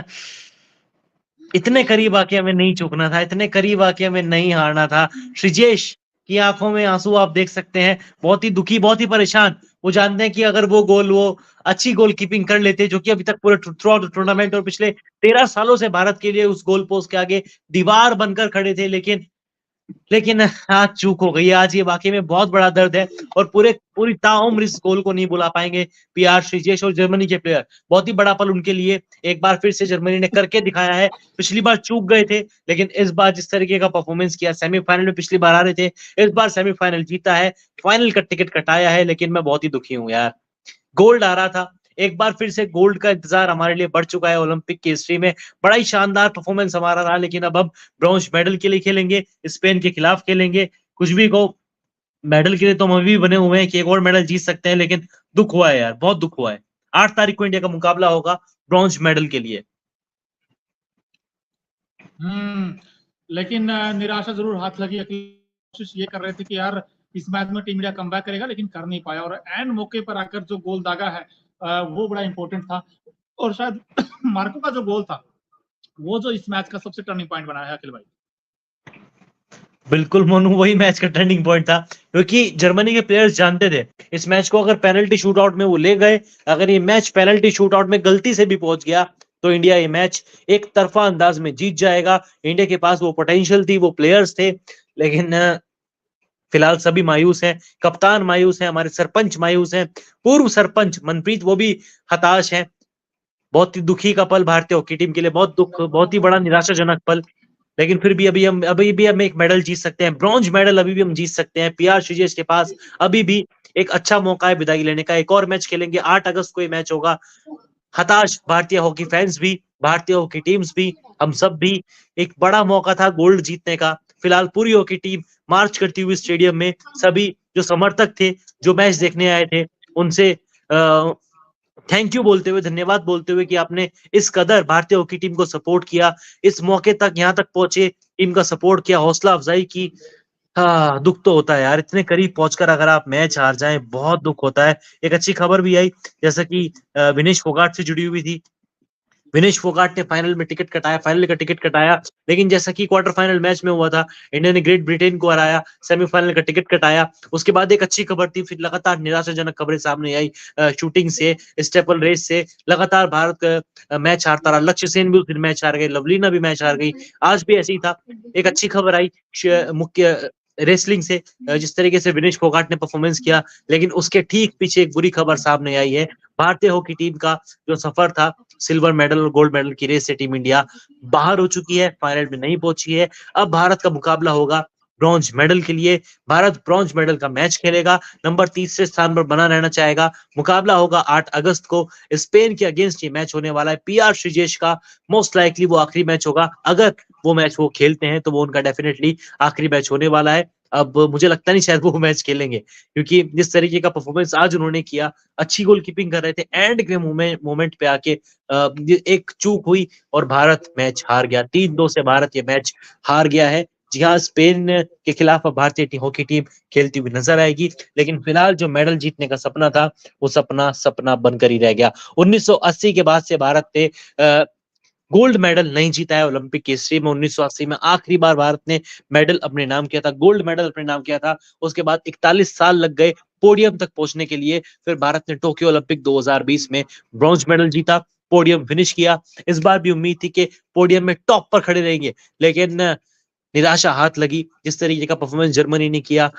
S3: इतने करीब आके हमें नहीं चूकना था, इतने करीब आके हमें नहीं हारना था। श्रीजेश की आंखों में आंसू आप देख सकते हैं, बहुत ही दुखी, बहुत ही परेशान। वो जानते हैं कि अगर वो अच्छी गोलकीपिंग कर लेते, जो कि अभी तक पूरे थ्रू आउट टूर्नामेंट और पिछले 13 सालों से भारत के लिए उस गोल पोस्ट के आगे दीवार बनकर खड़े थे, लेकिन लेकिन आज चूक हो गई। आज ये वाकई में बहुत बड़ा दर्द है और पूरी ताउम्र इस गोल को नहीं भुला पाएंगे पीआर श्रीजेश और जर्मनी के प्लेयर। बहुत ही बड़ा पल उनके लिए एक बार फिर से जर्मनी ने करके दिखाया है। पिछली बार चूक गए थे, लेकिन इस बार जिस तरीके का परफॉर्मेंस किया, सेमीफाइनल में पिछली बार आ रहे थे, इस बार सेमीफाइनल जीता है, फाइनल का टिकट कटाया है। लेकिन मैं बहुत ही दुखी हूँ यार, गोल्ड आ रहा था, एक बार फिर से गोल्ड का इंतजार हमारे लिए बढ़ चुका है। ओलंपिक की हिस्ट्री में बड़ा ही शानदार परफॉर्मेंस हमारा रहा, लेकिन अब हम ब्रॉन्ज मेडल के लिए खेलेंगे, स्पेन के खिलाफ खेलेंगे। कुछ भी कहो, मेडल के लिए तो हम अभी भी बने हुए हैं कि एक और मेडल जीत सकते हैं, लेकिन दुख हुआ है यार, बहुत दुख हुआ है। 8 तारीख को इंडिया का मुकाबला होगा ब्रॉन्ज मेडल के लिए।
S2: लेकिन निराशा जरूर हाथ लगी। कोशिश ये कर रहे थे कि यार इस मैच में टीम इंडिया कमबैक करेगा, लेकिन कर नहीं पाया। और एंड मौके पर आकर जो गोल दागा है वो बड़ा इंपॉर्टेंट था। और शायद मार्को का जो गोल था वो जो इस मैच का सबसे टर्निंग पॉइंट बनाया है अखिल भाई।
S3: बिल्कुल मोनू, वही मैच का टर्निंग पॉइंट था, क्योंकि जर्मनी के प्लेयर्स जानते थे इस मैच को अगर पेनल्टी शूट आउट में वो ले गए, अगर ये मैच पेनल्टी शूट आउट में गलती से भी पहुंच गया तो इंडिया ये मैच एक तरफा अंदाज में जीत जाएगा। इंडिया के पास वो पोटेंशियल थी, वो प्लेयर्स थे, लेकिन फिलहाल सभी मायूस हैं। कप्तान मायूस है, हमारे सरपंच मायूस हैं, पूर्व सरपंच मनप्रीत वो भी हताश है। बहुत ही दुखी का पल भारतीय हॉकी टीम के लिए, बहुत दुख, बहुत ही बड़ा निराशाजनक पल। लेकिन फिर भी अभी भी हम एक मेडल जीत सकते हैं, ब्रॉन्ज मेडल अभी भी हम जीत सकते हैं। पीआर श्रीजेश के पास अभी भी एक अच्छा मौका है विदाई लेने का। एक और मैच खेलेंगे, 8 अगस्त को ये मैच होगा। हताश भारतीय हॉकी फैंस भी, भारतीय हॉकी टीम्स भी, हम सब भी। एक बड़ा मौका था गोल्ड जीतने का। फिलहाल पूरी हॉकी टीम मार्च करती हुई स्टेडियम में, सभी जो समर्थक थे, जो मैच देखने आए थे, उनसे थैंक यू बोलते हुए, धन्यवाद बोलते हुए कि आपने इस कदर भारतीय हॉकी टीम को सपोर्ट किया, इस मौके तक यहाँ तक पहुंचे, टीम का सपोर्ट किया, हौसला अफजाई की। हाँ, दुख तो होता है यार, इतने करीब पहुंचकर अगर आप मैच हार जाएं, बहुत दुख होता है। एक अच्छी खबर भी आई, जैसा कि विनेश फोगाट से जुड़ी हुई थी। विनेश फोगाट ने फाइनल में टिकट कटाया, फाइनल का टिकट कटाया, लेकिन जैसा कि क्वार्टर फाइनल मैच में हुआ था, इंडिया ने ग्रेट ब्रिटेन को हराया, सेमीफाइनल का टिकट कटाया। उसके बाद एक अच्छी खबर थी, फिर लगातार निराशाजनक खबरें सामने आई। शूटिंग से, स्टेपल रेस से लगातार भारत का मैच हारता रहा। लक्ष्य सेन भी उस दिन मैच हार गए, लवलीना भी मैच हार गई। आज भी ऐसे ही था। एक अच्छी खबर आई मुख्य रेसलिंग से, जिस तरीके से विनेश फोगाट ने परफॉर्मेंस किया, लेकिन उसके ठीक पीछे एक बुरी खबर सामने आई है। भारतीय हॉकी टीम का जो सफर था सिल्वर मेडल और गोल्ड मेडल की रेस से, टीम इंडिया बाहर हो चुकी है, फाइनल में नहीं पहुंची है। अब भारत का मुकाबला होगा ब्रॉन्ज मेडल के लिए। भारत ब्रॉन्ज मेडल का मैच खेलेगा, नंबर 30 स्थान पर बना रहना चाहेगा। मुकाबला होगा 8 अगस्त को, स्पेन के अगेंस्ट ये मैच होने वाला है। पीआर श्रीजेश का मोस्ट लाइकली वो आखिरी मैच होगा, अगर वो मैच वो खेलते हैं तो वो उनका डेफिनेटली आखिरी मैच होने वाला है। अब मुझे लगता नहीं शायद वो मैच खेलेंगे, क्योंकि जिस तरीके का परफॉर्मेंस आज उन्होंने किया, अच्छी गोलकीपिंग कर रहे थे, एंड के मोमेंट पे आके एक चूक हुई और भारत मैच हार गया। 3-2 से भारत ये मैच हार गया है। जी हाँ, स्पेन के खिलाफ अब भारतीय हॉकी टीम खेलती हुई नजर आएगी, लेकिन फिलहाल जो मेडल जीतने का सपना था वो सपना बनकर ही रह गया। 1980 के बाद से भारत ने गोल्ड मेडल नहीं जीता है ओलंपिक की हिस्ट्री में। 1980 में आखिरी बार भारत ने मेडल अपने नाम किया था, गोल्ड मेडल अपने नाम किया था। उसके बाद 41 साल लग गए पोडियम तक पहुंचने के लिए। फिर भारत ने टोक्यो ओलंपिक 2020 में ब्रॉन्ज मेडल जीता, पोडियम फिनिश किया। इस बार भी उम्मीद थी कि पोडियम में टॉप पर खड़े रहेंगे, लेकिन निराशा हाथ लगी। जिस तरीके का परफॉर्मेंस जर्मनी ने किया,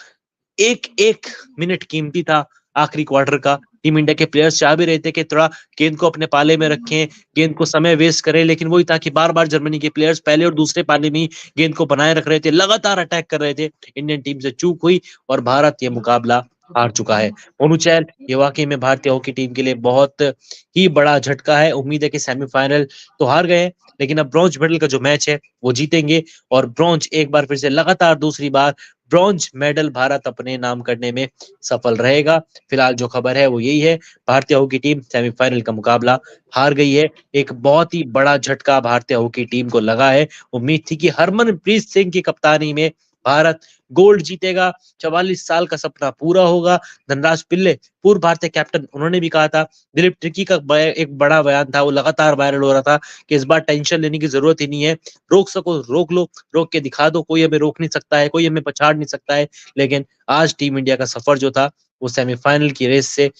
S3: एक एक मिनट कीमती था आखिरी क्वार्टर का। टीम इंडिया के प्लेयर्स चाह भी रहे थे कि थोड़ा गेंद को अपने पाले में रखें, गेंद को समय वेस्ट करें, लेकिन वही था कि बार बार जर्मनी के प्लेयर्स पहले और दूसरे पाले में गेंद को बनाए रख रहे थे, लगातार अटैक कर रहे थे। इंडियन टीम से चूक हुई और भारत ये मुकाबला हार चुका है। मोनू चैल, ये वाकई में भारतीय हॉकी टीम के लिए बहुत ही बड़ा झटका है। उम्मीद है कि सेमीफाइनल तो हार गए, लेकिन अब ब्रॉन्ज मेडल का जो मैच है वो जीतेंगे और ब्रॉन्ज एक बार फिर से लगातार दूसरी बार ब्रॉन्ज मेडल भारत अपने नाम करने में सफल रहेगा। फिलहाल जो खबर है वो यही है, भारतीय हॉकी टीम सेमीफाइनल का मुकाबला हार गई है। एक बहुत ही बड़ा झटका भारतीय हॉकी टीम को लगा है। उम्मीद थी कि हरमनप्रीत सिंह की कप्तानी में भारत गोल्ड जीतेगा, 44 साल का सपना पूरा होगा। धनराज पिल्ले, पूर्व भारतीय कैप्टन, उन्होंने भी कहा था, दिलीप ट्रिकी का एक बड़ा बयान था, वो लगातार वायरल हो रहा था कि इस बार टेंशन लेने की जरूरत ही नहीं है, रोक सको रोक लो, रोक के दिखा दो, कोई हमें रोक नहीं सकता है, कोई हमें पछाड़ नहीं सकता है। लेकिन आज टीम इंडिया का सफर जो था वो सेमीफाइनल की रेस से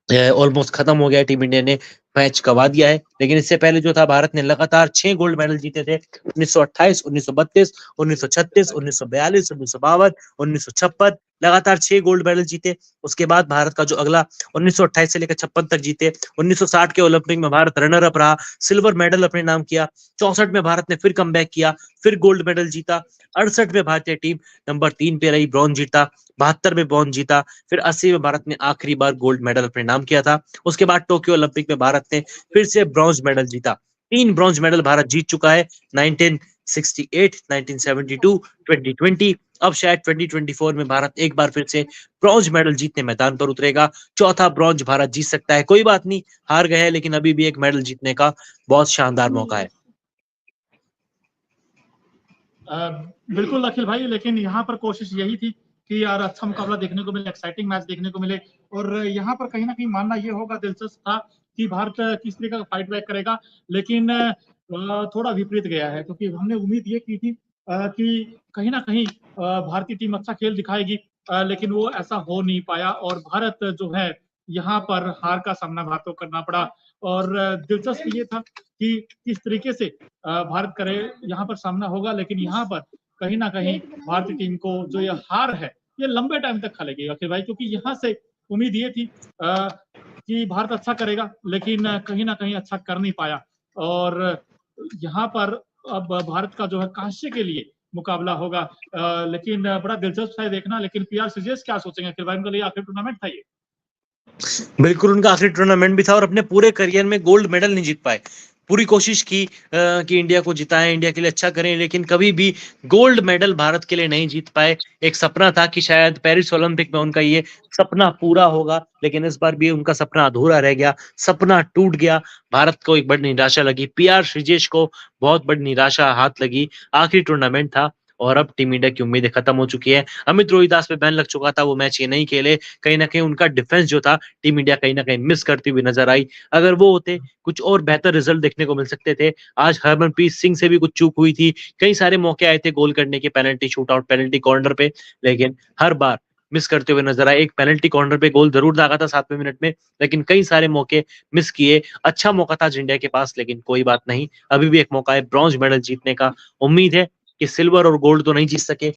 S3: ऑलमोस्ट खत्म हो गया। टीम इंडिया ने मैच गवा दिया है। लेकिन इससे पहले जो था भारत ने लगातार 6 गोल्ड मेडल जीते थे, 1928, 1932, 1936, 1942, 1952, 1956, लगातार 6 गोल्ड मेडल जीते। उसके बाद भारत का जो अगला 1928 से लेकर 56 तक जीते। 1960 के ओलंपिक में भारत रनर अप रहा, सिल्वर मेडल अपने नाम किया। 64 में भारत ने फिर कमबैक किया, फिर गोल्ड मेडल जीता। 68 में भारतीय टीम नंबर 3 पे रही, ब्रॉन्ज जीता। 72 में ब्रॉन्ज जीता। फिर 80 में भारत ने आखिरी बार गोल्ड मेडल अपने नाम किया था। उसके बाद टोक्यो ओलंपिक में भारत ने फिर से ब्रॉन्ज मेडल जीता। 3 ब्रॉन्ज मेडल भारत जीत चुका है, 1968, 1972, 2020। अब शायद 2024 में भारत एक बार फिर से ब्रॉन्ज मेडल जीतने मैदान पर उतरेगा। चौथा ब्रॉन्ज भारत जीत सकता है। कोई बात नहीं, हार गए हैं, लेकिन अभी भी एक मेडल जीतने का बहुत शानदार मौका है।
S2: बिल्कुल अखिल भाई, लेकिन यहाँ पर कोशिश यही थी कि यार अच्छा मुकाबला देखने को मिले, एक्साइटिंग मैच देखने को मिले। और यहाँ पर कहीं ना कहीं मानना ये होगा, दिलचस्प था कि भारत किस तरीके का फाइट बैक करेगा, लेकिन थोड़ा विपरीत गया है। क्योंकि हमने उम्मीद ये की थी कि कहीं ना कहीं भारतीय टीम अच्छा खेल दिखाएगी, लेकिन वो ऐसा हो नहीं पाया और भारत जो है यहाँ पर हार का सामना भारत को करना पड़ा। और दिलचस्प ये था कि किस तरीके से भारत करे यहाँ पर सामना होगा, लेकिन यहाँ पर कहीं ना कहीं भारतीय टीम को जो ये हार है ये लंबे टाइम तक खलेगी अखिल भाई। क्योंकि यहाँ से उम्मीद ये थी कि भारत अच्छा करेगा, लेकिन कहीं ना कहीं अच्छा कर नहीं पाया। और यहाँ पर अब भारत का जो है कांस्य के लिए मुकाबला होगा, लेकिन बड़ा दिलचस्प है देखना। लेकिन पीआर सीरीज क्या सोचेंगे अखिल भाई, उनके लिए आखिरी टूर्नामेंट था ये।
S3: बिल्कुल उनका आखिरी टूर्नामेंट भी था और अपने पूरे करियर में गोल्ड मेडल नहीं जीत पाए। पूरी कोशिश की कि इंडिया को जिताएं, इंडिया के लिए अच्छा करें, लेकिन कभी भी गोल्ड मेडल भारत के लिए नहीं जीत पाए। एक सपना था कि शायद पेरिस ओलंपिक में उनका ये सपना पूरा होगा, लेकिन इस बार भी उनका सपना अधूरा रह गया, सपना टूट गया। भारत को एक बड़ी निराशा लगी, पीआर श्रीजेश को बहुत बड़ी निराशा हाथ लगी। आखिरी टूर्नामेंट था और अब टीम इंडिया की उम्मीदें खत्म हो चुकी है। अमित रोहिदास पे बैन लग चुका था, वो मैच ये नहीं खेले। कहीं ना कहीं उनका डिफेंस जो था टीम इंडिया कहीं ना कहीं मिस करती हुई नजर आई। अगर वो होते कुछ और बेहतर रिजल्ट देखने को मिल सकते थे। आज हरमनप्रीत सिंह से भी कुछ चूक हुई थी, कई सारे मौके आए थे गोल करने के, पेनल्टी शूटआउट, पेनल्टी कॉर्नर पे, लेकिन हर बार मिस करते हुए नजर आए। एक पेनल्टी कॉर्नर पे गोल जरूर दागा था 7वें मिनट में, लेकिन कई सारे मौके मिस किए। अच्छा मौका था इंडिया के पास, लेकिन कोई बात नहीं, अभी भी एक मौका है ब्रॉन्ज मेडल जीतने का। उम्मीद है कि सिल्वर और गोल्ड तो नहीं जीत सके,